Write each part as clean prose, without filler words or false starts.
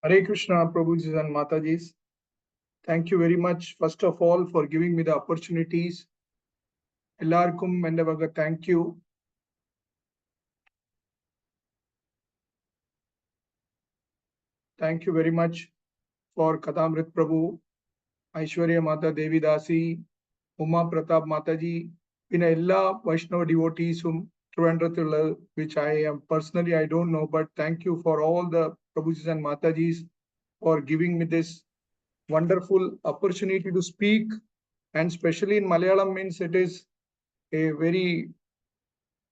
Hare Krishna, Prabhujis and Matajis. Thank you very much, first of all, for giving me the opportunities. Ellarkum Mendavaga, thank you. Thank you very much for Kadamrit Prabhu, Aishwarya Mata Devi Dasi, Uma Pratap Mataji, in Ella Vaishnava devotees whom Trivandratula, which I am personally, I don't know, but thank you for all the Prabhujis and Matajis for giving me this wonderful opportunity to speak, and especially in Malayalam means it is a very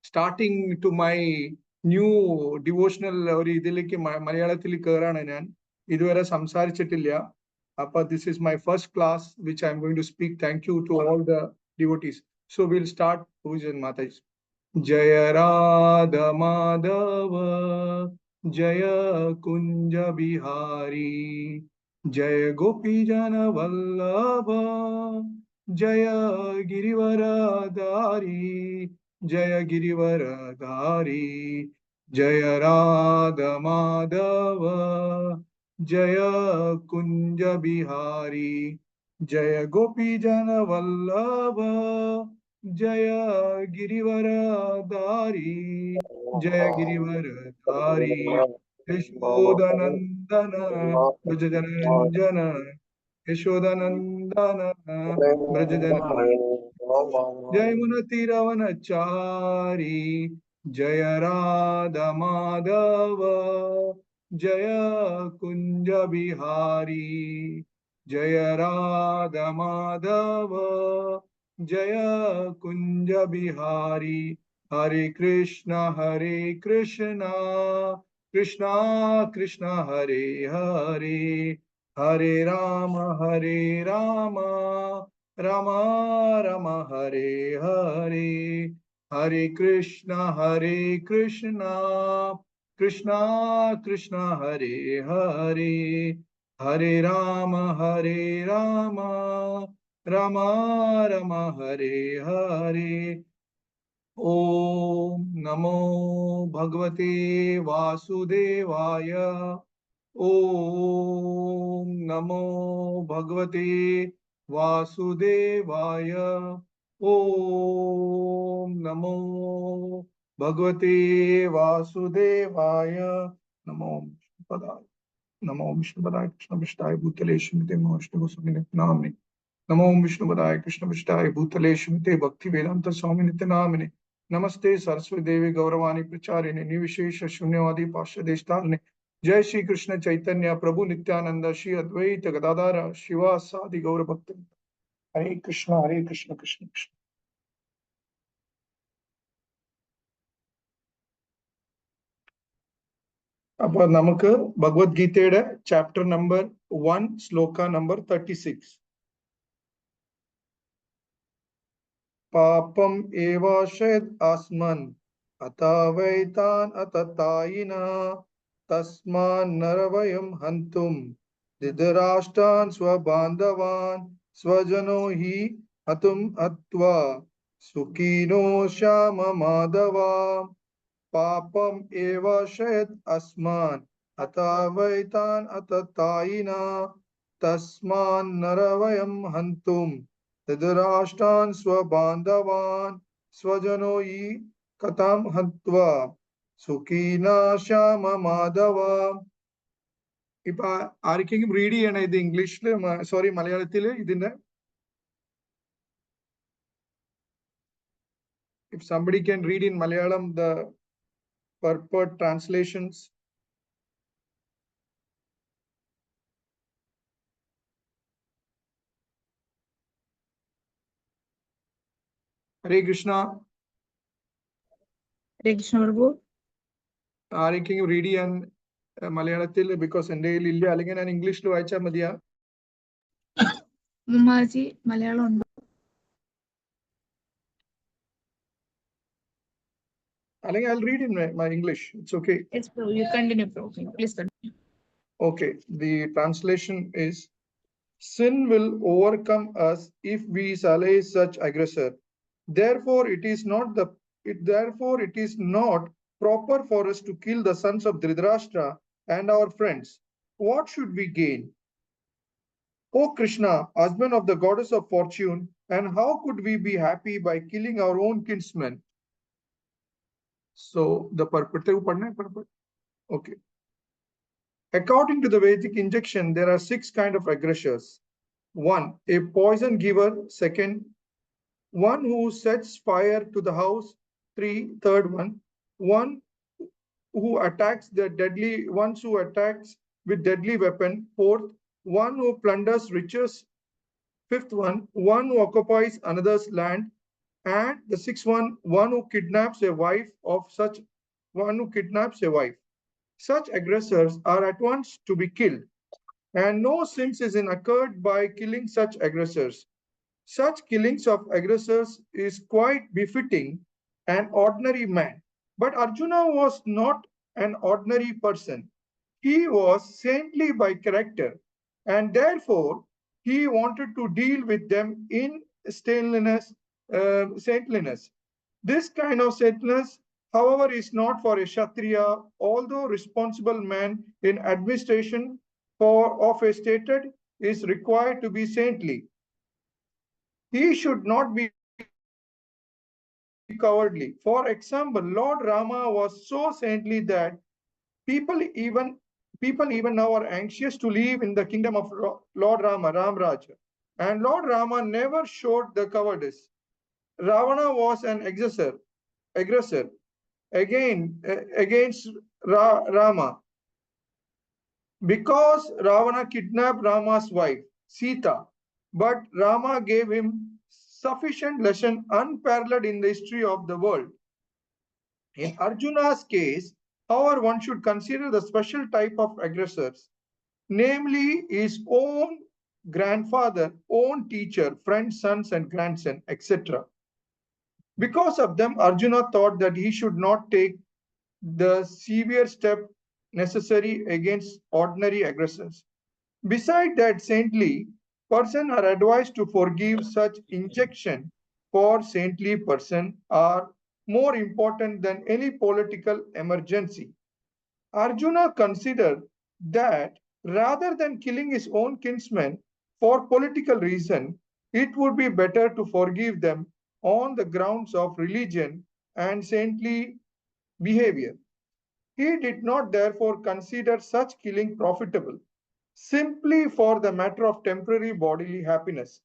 starting to my new devotional ഒരു ഇതിലേക്ക് മലയാളത്തിൽ കയറാണ് ഞാൻ ഇതുവരെ സംസാരിച്ചിട്ടില്ല അപ്പൊ this is my first class which I am going to speak. Thank you to all the devotees. So we'll start. Pujan Mataji. Jaya Radha Madhava Jaya Kunja Bihari Jaya Gopi Jana Vallabha Jaya Girivaradari Jaya Girivaradari Jaya Radha Madhava Jaya Kunja Bihari Jaya Gopi Jana Vallabha Jaya Girivaradari Jaya Girivaradari Yashodanandana Brajajananjana Yashodanandana Brajajananjana Jai Munati Ravanachari Jaya Radha Madhava Jaya Kunja Bihari Jaya Radha Madhava Jaya Kunja Bihari Hare Krishna Krishna Krishna Hare Hare Hare Rama Rama Rama Hare Hare Hare Krishna Krishna Krishna Hare Hare Hare Rama Rama Rama Hare Hare Om Namo Bhagavate Vasudevaya Om Namo Bhagavate Vasudevaya Om Namo Bhagavate Vasudevaya Namo Padaya Namo Vishnupadaya Krishna Vishtaya Bhutale Shrimate Mahashni Goswami Namne Namo Vishnupadaya Krishna Vishtaya Bhutale Shrimate Bhakti Vedanta Swami Nityanamine Namaste Saraswati Devi Gauravani Pracharine Nivishesha Shunyavadi Pasha Deshtalne Jai Shri Krishna Chaitanya Prabhu Nityananda Shri Advaita Gadadara Shiva Sadi Gaura Bhakti Hare Krishna Krishna Krishna അപ്പോൾ നമുക്ക് ഭഗവത്ഗീതയുടെ chapter number 1 ശ്ലോക number 36 പാപം ഏവാശയത് ആസ്മൻ അതാവൈതാൻ അതതായിന തസ്മാൻ നരവയം ഹന്തും ധൃതരാഷ്ട്രാൻ സ്വബാന്ധവാൻ സ്വജനോ he ഹതും ഹത്വാ സുഖീനോ Shyama Madhava പാപം ഏവാശയത് അസ്മാൻ അതാവൈതാൻ അതതായിന തസ്മാൻ നരവയം ഹന്തും ധൃതരാഷ്ട്രാൻ സ്വബാന്ധവാൻ സ്വജനോ he കഥം ഹത്വാ സുഖീന ശ്യാമ മാധവ. ഇപ്പൊ ആർക്കെങ്കിലും read ചെയ്യണേ ഇത് ഇംഗ്ലീഷില് സോറി മലയാളത്തില് ഇതിന്റെ if somebody can read in Malayalam the purport translations. Hare Krishna. Hare Krishna Prabhu. ആരെങ്കിലും റീഡ് ചെയ്യാൻ മലയാളത്തിൽ ബിക്കോസ് എൻ്റെ കയ്യിൽ ഇല്ല, അല്ലെങ്കിൽ ഞാൻ ഇംഗ്ലീഷിൽ വായിച്ചാൽ മതിയാ? ഉമ്മാജി മലയാളം ഉണ്ടോ? അല്ലെങ്കിൽ I'll read in my English. It's okay. Yes, bro. You continue, bro. Please continue. Okay. The translation is: Sin will overcome us if we slay such aggressor. Therefore, it is not proper for us to kill the sons of Dhritarashtra and our friends. what should we gain? O Krishna, husband of the goddess of fortune, and how could we be happy by killing our own kinsmen? So the purport, okay. According to the Vedic injection, there are 6 kinds of aggressors. 1, a poison giver. 2nd, one who sets fire to the house. 3, third one who attacks with deadly weapon. 4th, one who plunders riches. 5th one who occupies another's land. And the 6th one who kidnaps a wife. Such aggressors are at once to be killed, and no sins is incurred by killing such aggressors. Such killings of aggressors is quite befitting an ordinary man. But Arjuna was not an ordinary person. He was saintly by character, and therefore he wanted to deal with them in saintliness. This kind of saintliness, however, is not for a Kshatriya, although responsible man in administration of a stated is required to be saintly. He should not be cowardly. For example, Lord Rama was so saintly that people even now are anxious to live in the kingdom of Lord Rama, Ram Raja. And Lord Rama never showed the cowardice. Ravana was an aggressor against Rama, because Ravana kidnapped Rama's wife, Sita. But Rama gave him sufficient lesson unparalleled in the history of the world. In Arjuna's case, however, one should consider the special type of aggressors, namely his own grandfather, own teacher, friends, sons, and grandson, etc. Because of them, Arjuna thought that he should not take the severe step necessary against ordinary aggressors. Besides that, saintly persons are advised to forgive such injection, for saintly person are more important than any political emergency. Arjuna considered that rather than killing his own kinsmen for political reason, it would be better to forgive them on the grounds of religion and saintly behavior. He did not therefore consider such killing profitable, simply for the matter of temporary bodily happiness.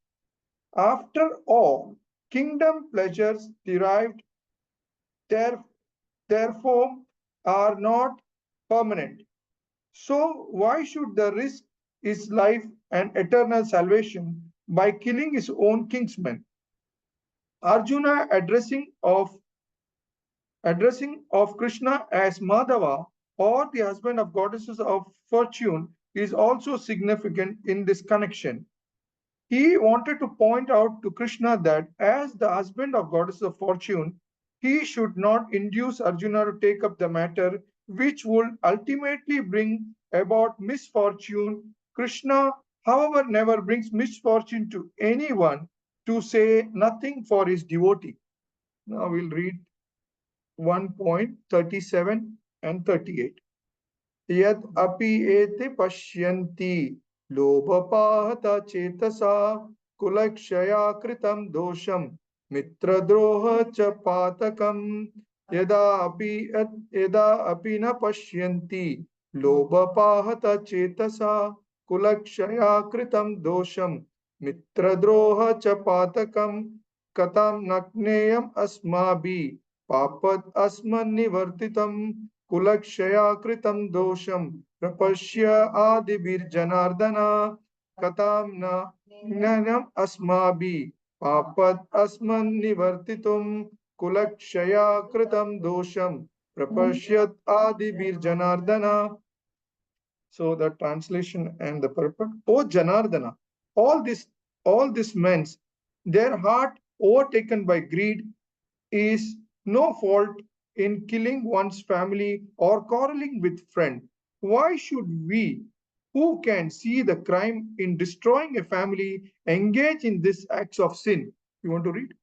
After all, kingdom pleasures derived therefore are not permanent. So why should the risk his life and eternal salvation by killing his own kinsmen? Arjuna addressing of Krishna as Madhava, or the husband of goddesses of fortune, is also significant in this connection. He wanted to point out to Krishna that as the husband of goddess of fortune, he should not induce Arjuna to take up the matter, which would ultimately bring about misfortune. Krishna, however, never brings misfortune to anyone, to say nothing for his devotee. Now we'll read 1.37 and 38. Yad api ete pashyanti lobapahata chetasa kulakshaya kritam dosham mitradroha cha patakam yada api na pashyanti lobapahata chetasa kulakshaya kritam dosham mitradroha cha patakam katam nakneyam asmabi papat asman nivartitam kulakshaya kritam dosham prapashya adibir janardana katam na gnanam asmabi papat asman nivartitum kulakshaya kritam dosham prapashyat adibir janardana. So the translation and the purport. O Janardana, all this means their heart overtaken by greed is no fault in killing one's family or quarreling with friend. Why should we, who can see the crime in destroying a family, engage in this acts of sin? You want to read?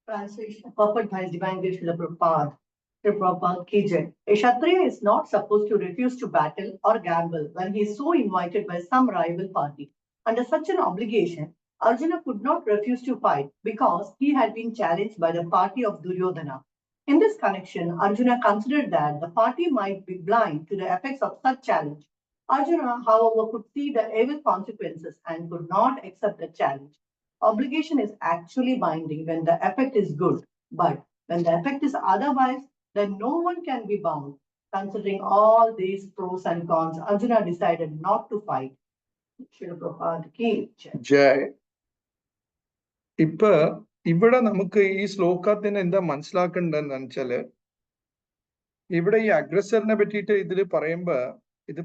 Translation. Purport by Divine Grace Srila Prabhupada. Prabhupada ki jai. A Kshatriya is not supposed to refuse to battle or gamble when he is so invited by some rival party. Under such an obligation, Arjuna could not refuse to fight because he had been challenged by the party of Duryodhana. In this connection, Arjuna considered that the party might be blind to the effects of such challenge. Arjuna, however, could see the evil consequences and could not accept the challenge. Obligation is actually binding when the effect is good, but when the effect is otherwise, then no one can be bound. Considering all these pros and cons, Arjuna decided not to fight. Srila Prabhupada ki jai. ജയ്. ഇപ്പൊ ഇവിടെ നമുക്ക് ഈ ശ്ലോകത്തിന് എന്താ മനസ്സിലാക്കേണ്ടതെന്ന് വെച്ചാല്, ഇവിടെ ഈ അഗ്രസറിനെ പറ്റിയിട്ട് ഇതിൽ പറയുമ്പോ ഇത്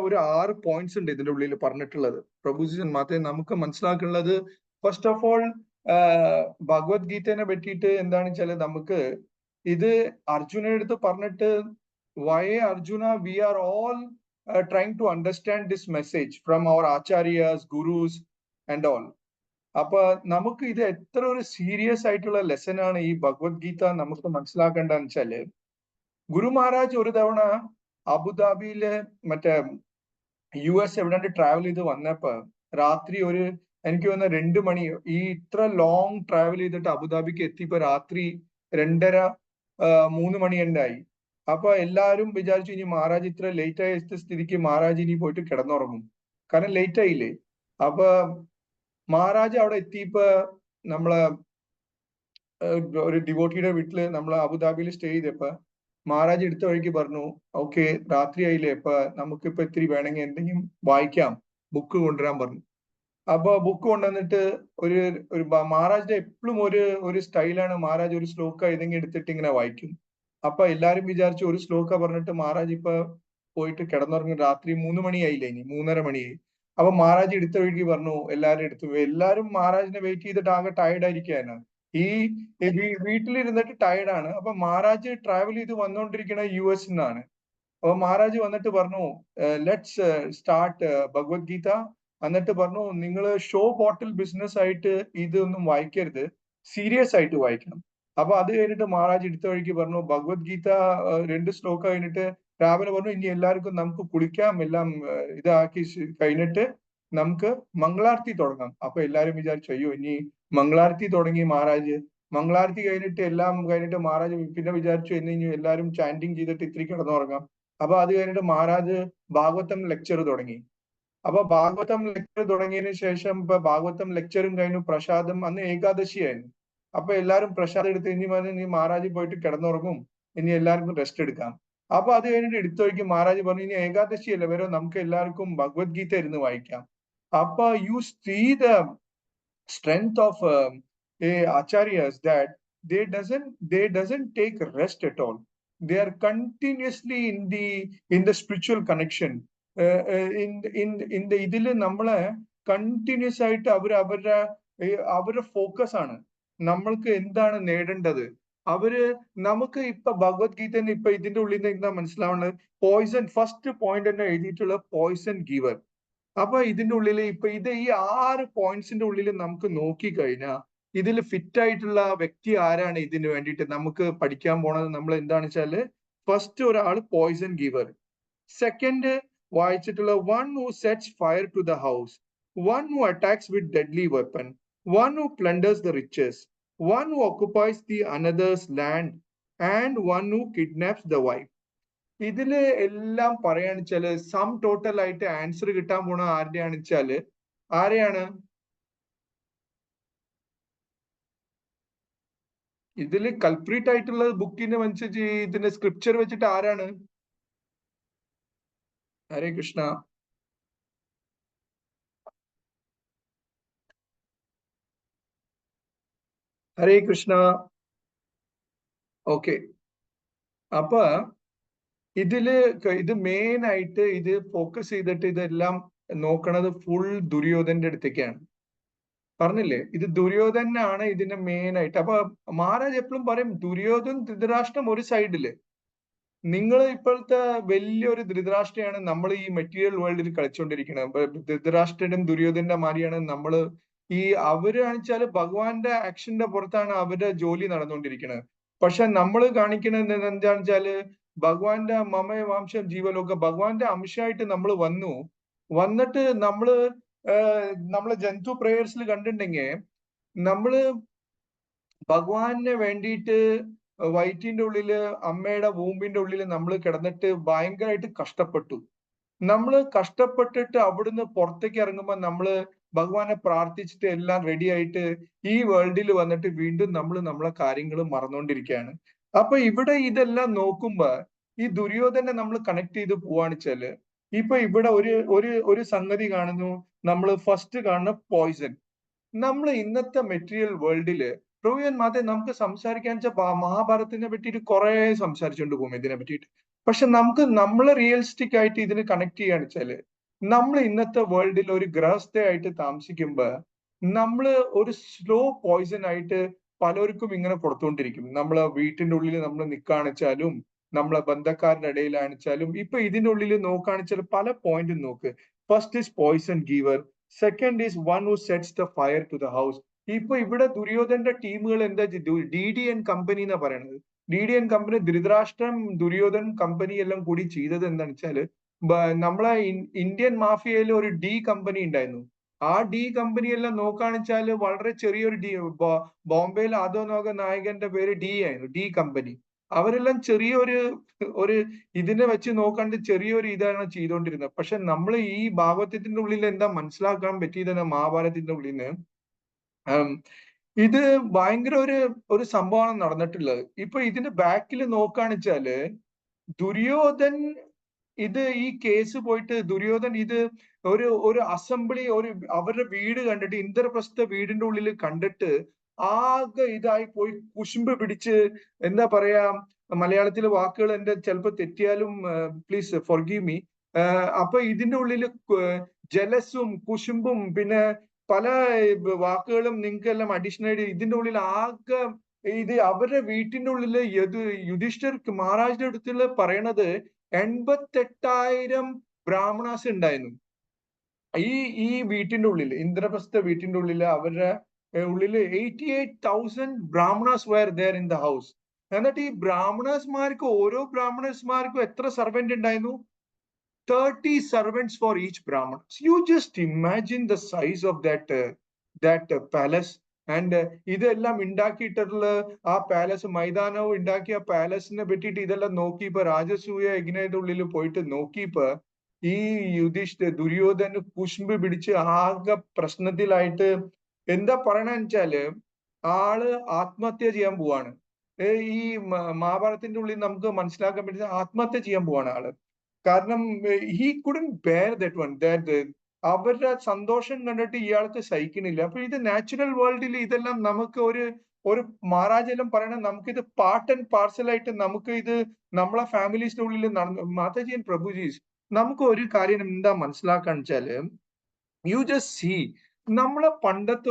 ഒരു 6 പോയിന്റ്സ് ഉണ്ട് ഇതിന്റെ ഉള്ളിൽ പറഞ്ഞിട്ടുള്ളത്. പ്രഭുജി മാത്രമേ നമുക്ക് മനസ്സിലാക്കുള്ളത്. ഫസ്റ്റ് ഓഫ് ഓൾ ഭഗവത്ഗീതനെ പറ്റിയിട്ട് എന്താണെന്ന് വെച്ചാല്, നമുക്ക് ഇത് അർജുനയുടെ അടുത്ത് പറഞ്ഞിട്ട് why Arjuna we are all trying to understand this message from our acharyas, gurus and all. അപ്പൊ നമുക്ക് ഇത് എത്ര ഒരു സീരിയസ് ആയിട്ടുള്ള ലെസൺ ആണ് ഈ ഭഗവത്ഗീത നമുക്ക് മനസ്സിലാക്കേണ്ടതെന്ന് വെച്ചാല്, ഗുരു മഹാരാജ് ഒരു തവണ അബുദാബിയില് മറ്റേ US എവിടെ ട്രാവൽ ചെയ്ത് വന്നപ്പോ രാത്രി എനിക്ക് തോന്നുന്ന 2 മണി, ഈ ഇത്ര ലോങ് ട്രാവൽ ചെയ്തിട്ട് അബുദാബിക്ക് എത്തിയപ്പോ രാത്രി 2:30 3 മണി ഉണ്ടായി. അപ്പൊ എല്ലാരും വിചാരിച്ചു ഇനി മഹാരാജ് ഇത്ര ലേറ്റ് ആയ സ്ഥിതിക്ക് മഹാരാജ് ഇനി പോയിട്ട് കിടന്നുറങ്ങും, കാരണം ലേറ്റ് ആയില്ലേ. അപ്പൊ മഹാരാജ് അവിടെ എത്തിയപ്പോ നമ്മളെ ഒരു ഡിവോട്ടിയുടെ വീട്ടില് നമ്മള് അബുദാബിയിൽ സ്റ്റേ ചെയ്തപ്പോ മഹാരാജ് എടുത്ത വഴിക്ക് പറഞ്ഞു, ഓക്കെ രാത്രിയായില്ലേ, ഇപ്പൊ നമുക്കിപ്പോ ഇത്തിരി വേണമെങ്കിൽ എന്തെങ്കിലും വായിക്കാം, ബുക്ക് കൊണ്ടുവരാൻ പറഞ്ഞു. അപ്പൊ ബുക്ക് കൊണ്ടുവന്നിട്ട് ഒരു മഹാരാജിന്റെ എപ്പോഴും ഒരു സ്റ്റൈലാണ്, മഹാരാജ് ഒരു ശ്ലോക ഏതെങ്കിലും എടുത്തിട്ട് ഇങ്ങനെ വായിക്കും. അപ്പൊ എല്ലാരും വിചാരിച്ചു ഒരു ശ്ലോക പറഞ്ഞിട്ട് മഹാരാജ് ഇപ്പൊ പോയിട്ട് കിടന്നുറങ്ങി, രാത്രി 3 മണിയായില്ലേ, ഇനി 3:30 മണിയായി. അപ്പൊ മഹാരാജ് എടുത്ത വഴിക്ക് പറഞ്ഞു എല്ലാരും മഹാരാജിനെ വെയിറ്റ് ചെയ്തിട്ട് ആകെ ടയർഡ് ആയിരിക്കാണ്, ഈ വീട്ടിലിരുന്നിട്ട് ടയർഡാണ്. അപ്പൊ മഹാരാജ് ട്രാവൽ ചെയ്ത് വന്നുകൊണ്ടിരിക്കുന്ന US നിന്നാണ്. അപ്പൊ മഹാരാജ് വന്നിട്ട് പറഞ്ഞു ലെറ്റ്സ് സ്റ്റാർട്ട് ഭഗവത്ഗീത. എന്നിട്ട് പറഞ്ഞു നിങ്ങൾ ഷോ ബോട്ടിൽ ബിസിനസ് ആയിട്ട് ഇതൊന്നും വായിക്കരുത്, സീരിയസ് ആയിട്ട് വായിക്കണം. അപ്പൊ അത് കഴിഞ്ഞിട്ട് മഹാരാജ് എടുത്ത വഴിക്ക് പറഞ്ഞു ഭഗവത്ഗീത 2 ശ്ലോക കഴിഞ്ഞിട്ട് രാവിലെ പറഞ്ഞു ഇനി എല്ലാവർക്കും നമുക്ക് കുളിക്കാം, എല്ലാം ഇതാക്കി കഴിഞ്ഞിട്ട് നമുക്ക് മംഗളാരത്തി തുടങ്ങാം. അപ്പൊ എല്ലാരും വിചാരിച്ചു അയ്യോ ഇനി മംഗളാരത്തി തുടങ്ങി മഹാരാജ്. മംഗളാരത്തി കഴിഞ്ഞിട്ട് എല്ലാം കഴിഞ്ഞിട്ട് മഹാരാജ് പിന്നെ വിചാരിച്ചു ഇനി എല്ലാരും ചാൻഡിങ് ചെയ്തിട്ട് ഇത്തിരി കിടന്നുറങ്ങാം. അപ്പൊ അത് കഴിഞ്ഞിട്ട് മഹാരാജ് ഭാഗവതം ലെക്ചർ തുടങ്ങി. അപ്പൊ ഭാഗവതം ലെക്ചർ തുടങ്ങിയതിനു ശേഷം ഇപ്പൊ ഭാഗവതം ലെക്ചറും കഴിഞ്ഞു, പ്രസാദം, അന്ന് ഏകാദശിയായിരുന്നു. അപ്പൊ എല്ലാരും പ്രസാദം എടുത്ത് ഇനി മഹാരാജ് പോയിട്ട് കിടന്നുറങ്ങും, ഇനി എല്ലാവർക്കും റെസ്റ്റ് എടുക്കാം. അപ്പൊ അത് കഴിഞ്ഞിട്ട് എടുത്തൊഴിക്കും മഹാരാജ് പറഞ്ഞു ഇനി ഏകാദശി അല്ലേ വരോ, നമുക്ക് എല്ലാവർക്കും ഭഗവത്ഗീത ഇരുന്ന് വായിക്കാം. അപ്പൊ you see the strength of acharyas that they doesn't take rest at all. They are continuously in the spiritual connection. In the ഇതില് നമ്മളെ കണ്ടിന്യൂസ് ആയിട്ട് അവരുടെ ഫോക്കസ് ആണ് നമ്മൾക്ക് എന്താണ് നേടേണ്ടത്. നമുക്ക് ഇപ്പൊ ഭഗവത്ഗീത ഇപ്പൊ ഇതിന്റെ ഉള്ളിൽ നിന്ന് എന്താ മനസ്സിലാവുന്നത്, പോയിസൺ, ഫസ്റ്റ് പോയിന്റ് തന്നെ എഴുതിയിട്ടുള്ള പോയിസൺ ഗീവർ. അപ്പൊ ഇതിന്റെ ഉള്ളിൽ ഇപ്പൊ ഈ 6 പോയിന്റ്സിന്റെ ഉള്ളിൽ നമുക്ക് നോക്കിക്കഴിഞ്ഞാൽ ഇതിൽ ഫിറ്റ് ആയിട്ടുള്ള വ്യക്തി ആരാണ് ഇതിന് വേണ്ടിയിട്ട് നമുക്ക് പഠിക്കാൻ പോണത്. നമ്മൾ എന്താണെന്ന് വെച്ചാല് ഫസ്റ്റ് ഒരാൾ പോയിസൺ ഗീവർ, സെക്കൻഡ് വായിച്ചിട്ടുള്ള one who sets fire to the house, one who attacks with deadly weapon, one who plunders the riches, one who occupies the another's land and one who kidnaps the wife. ഇതില് എല്ലാം പറയാന്ന് വെച്ചാല് sum total ആയിട്ട് answer കിട്ടാൻ പോണ ആരുടെയാണെന്ന് വെച്ചാല് ആരെയാണ് ഇതില് കൾപ്രീറ്റ് ആയിട്ടുള്ള ബുക്കിന്റെ അനുസരിച്ച് ഇതിന്റെ സ്ക്രിപ്ചർ വെച്ചിട്ട് ആരാണ്? ഹരേ കൃഷ്ണ. ഹരേ കൃഷ്ണ. ഓക്കെ, അപ്പൊ ഇത് മെയിൻ ആയിട്ട് ഇത് ഫോക്കസ് ചെയ്തിട്ട് ഇതെല്ലാം നോക്കണത് ഫുൾ ദുര്യോധന്റെ അടുത്തേക്കാണ്. പറഞ്ഞില്ലേ, ഇത് ദുര്യോധനാണ് ഇതിന്റെ മെയിൻ ആയിട്ട്. അപ്പൊ മഹാരാജ് എപ്പോഴും പറയും ദുര്യോധൻ ധൃതരാഷ്ട്രം ഒരു സൈഡില്, നിങ്ങൾ ഇപ്പോഴത്തെ വലിയൊരു ധൃതരാഷ്ട്രയാണ് നമ്മൾ ഈ മെറ്റീരിയൽ വേൾഡിൽ കളിച്ചുകൊണ്ടിരിക്കുന്നത്. ധൃതരാഷ്ട്രനും ദുര്യോധന്റെ മാതിരിയാണ് നമ്മള് അവര് വെച്ചാല് ഭഗവാന്റെ ആക്ഷന്റെ പുറത്താണ് അവരുടെ ജോലി നടന്നുകൊണ്ടിരിക്കുന്നത്. പക്ഷെ നമ്മൾ കാണിക്കുന്നത് എന്താണെന്ന് വെച്ചാല് ഭഗവാന്റെ മമയ വാംശം ജീവലോക ഭഗവാന്റെ അംശമായിട്ട് നമ്മൾ വന്നിട്ട് നമ്മള് ജന്തു പ്രേയേഴ്സിൽ കണ്ടിട്ടുണ്ടെങ്കിൽ നമ്മള് ഭഗവാന് വേണ്ടിയിട്ട് വയറ്റിന്റെ ഉള്ളില് അമ്മയുടെ വൂമ്പിന്റെ ഉള്ളില് നമ്മൾ കിടന്നിട്ട് ഭയങ്കരമായിട്ട് കഷ്ടപ്പെട്ടു. നമ്മൾ കഷ്ടപ്പെട്ടിട്ട് അവിടുന്ന് പുറത്തേക്ക് ഇറങ്ങുമ്പോൾ നമ്മള് ഭഗവാനെ പ്രാർത്ഥിച്ചിട്ട് എല്ലാം റെഡി ആയിട്ട് ഈ വേൾഡിൽ വന്നിട്ട് വീണ്ടും നമ്മൾ നമ്മളെ കാര്യങ്ങൾ മറന്നുകൊണ്ടിരിക്കുകയാണ്. അപ്പൊ ഇവിടെ ഇതെല്ലാം നോക്കുമ്പോ ഈ ദുര്യോധനെ നമ്മൾ കണക്ട് ചെയ്ത് പോവാണിച്ചാല് ഇപ്പൊ ഇവിടെ ഒരു സംഗതി കാണുന്നു. നമ്മൾ ഫസ്റ്റ് കാണുന്ന പോയിസൺ. നമ്മൾ ഇന്നത്തെ മെറ്റീരിയൽ വേൾഡില് പ്രൊവിയൻ മാത്രമേ നമുക്ക് സംസാരിക്കാൻ വെച്ചാൽ മഹാഭാരതത്തിനെ പറ്റിയിട്ട് കുറെ സംസാരിച്ചുകൊണ്ട് പോകും ഇതിനെ പറ്റിയിട്ട്. പക്ഷെ നമ്മൾ റിയലിസ്റ്റിക് ആയിട്ട് ഇതിന് കണക്ട് ചെയ്യാന്ന് വെച്ചാല് നമ്മൾ ഇന്നത്തെ വേൾഡിൽ ഒരു ഗൃഹസ്ഥയായിട്ട് താമസിക്കുമ്പോ നമ്മള് ഒരു സ്ലോ പോയിസൺ ആയിട്ട് പലർക്കും ഇങ്ങനെ കൊടുത്തുകൊണ്ടിരിക്കും. നമ്മളെ വീട്ടിന്റെ ഉള്ളിൽ നമ്മൾ നിൽക്കാണെച്ചാലും നമ്മളെ ബന്ധക്കാരുടെ ഇടയിലാണെച്ചാലും ഇപ്പൊ ഇതിന്റെ ഉള്ളിൽ നോക്കുകയാണെച്ചാൽ പല പോയിന്റും നോക്ക്. First is poison giver, second is one who sets the fire to the house. ഇപ്പൊ ഇവിടെ ദുര്യോധന്റെ ടീമുകൾ എന്താ DDN കമ്പനി എന്നാ പറയണത്. DDN കമ്പനി ധൃതരാഷ്ട്രം ദുര്യോധൻ കമ്പനി എല്ലാം കൂടി ചെയ്തത് എന്താണെന്ന് വെച്ചാല് നമ്മളെ ഇന്ത്യൻ മാഫിയയിൽ ഒരു D കമ്പനി ഉണ്ടായിരുന്നു. ആ D കമ്പനി എല്ലാം നോക്കുകയാണെച്ചാല് വളരെ ചെറിയൊരു ബോംബെയിൽ അധോലോക നായകന്റെ പേര് D ആയിരുന്നു, D കമ്പനി. അവരെല്ലാം ചെറിയൊരു ഇതിനെ വെച്ച് നോക്കാണ്ട് ചെറിയൊരു ഇതാണ് ചെയ്തുകൊണ്ടിരുന്നത്. പക്ഷെ നമ്മൾ ഈ ഭാഗവതത്തിന്റെ ഉള്ളിൽ എന്താ മനസ്സിലാക്കാൻ പറ്റിയതെന്ന് മഹാഭാരതത്തിന്റെ ഉള്ളിൽ നിന്ന് ഇത് ഭയങ്കര ഒരു സംഭവമാണ് നടന്നിട്ടുള്ളത്. ഇപ്പൊ ഇതിന്റെ ബാക്കിൽ നോക്കുകയാണെച്ചാല് ദുര്യോധൻ ഈ കേസ് പോയിട്ട് ദുര്യോധൻ ഒരു അസംബ്ലി അവരുടെ വീട് കണ്ടിട്ട് ഇന്ദ്രപ്രസ്ഥ വീടിന്റെ ഉള്ളിൽ കണ്ടിട്ട് ആകെ ഇതായി പോയി കുശുമ്പ് പിടിച്ച് എന്താ പറയാ, മലയാളത്തിലെ വാക്കുകൾ എന്റെ ചിലപ്പോൾ തെറ്റിയാലും പ്ലീസ് ഫോർഗീവ് മീ. അപ്പൊ ഇതിന്റെ ഉള്ളിൽ ജലസും കുശുമ്പും പിന്നെ പല വാക്കുകളും നിങ്ങൾക്കെല്ലാം അഡീഷണൽ ഇതിന്റെ ഉള്ളിൽ ആകെ അവരുടെ വീട്ടിന്റെ ഉള്ളില് യുധിഷ്ഠിർ മഹാരാജിന്റെ അടുത്തുള്ള പറയണത് 88,000 ബ്രാഹ്മണാസ് ഉണ്ടായിരുന്നു ഈ വീട്ടിന്റെ ഉള്ളിൽ. ഇന്ദ്രപ്രസ്ഥ വീട്ടിന്റെ ഉള്ളില് അവരുടെ ഉള്ളില് 88,000 Brahmanas were there in the house. എന്നിട്ട് ഈ ഓരോ ബ്രാഹ്മണസ്മാർക്കും എത്ര സർവന്റ് ഉണ്ടായിരുന്നു? 30 servants for each Brahman. So you just imagine the size of that palace. And ഇതെല്ലാം ഉണ്ടാക്കിയിട്ടുള്ള ആ പാലസ്, മൈതാനവും ഉണ്ടാക്കിയ പാലസിനെ പറ്റിയിട്ട് ഇതെല്ലാം നോക്കിയപ്പോ രാജസൂയ യജ്ഞയുടെ ഉള്ളിൽ പോയിട്ട് നോക്കിയപ്പോ ഈ ദുര്യോധന് കുശുമ്പ് പിടിച്ച് ആകെ പ്രശ്നത്തിലായിട്ട് എന്താ പറയണെന്ന് വെച്ചാല് ആള് ആത്മഹത്യ ചെയ്യാൻ പോവാണ്. ഈ മഹാഭാരതത്തിന്റെ ഉള്ളിൽ നമുക്ക് മനസ്സിലാക്കാൻ പറ്റുന്ന ആത്മഹത്യ ചെയ്യാൻ പോവാണ് ആള്. കാരണം he couldn't bear that one. അവരുടെ സന്തോഷം കണ്ടിട്ട് ഇയാൾക്ക് സഹിക്കണില്ല. അപ്പൊ ഇത് നാച്ചുറൽ വേൾഡിൽ ഇതെല്ലാം നമുക്ക് ഒരു മഹാരാജെല്ലാം പറയണ നമുക്കിത് പാർട്ട് ആൻഡ് പാർസൽ ആയിട്ട് നമുക്ക് ഇത് നമ്മളെ ഫാമിലീസിന്റെ ഉള്ളിൽ മാതാജി ആൻഡ് പ്രഭുജീസ് നമുക്ക് ഒരു കാര്യം എന്താ മനസ്സിലാക്കാൻ വെച്ചാല് യു ജസ്റ്റ് സീ നമ്മളെ പണ്ടത്തെ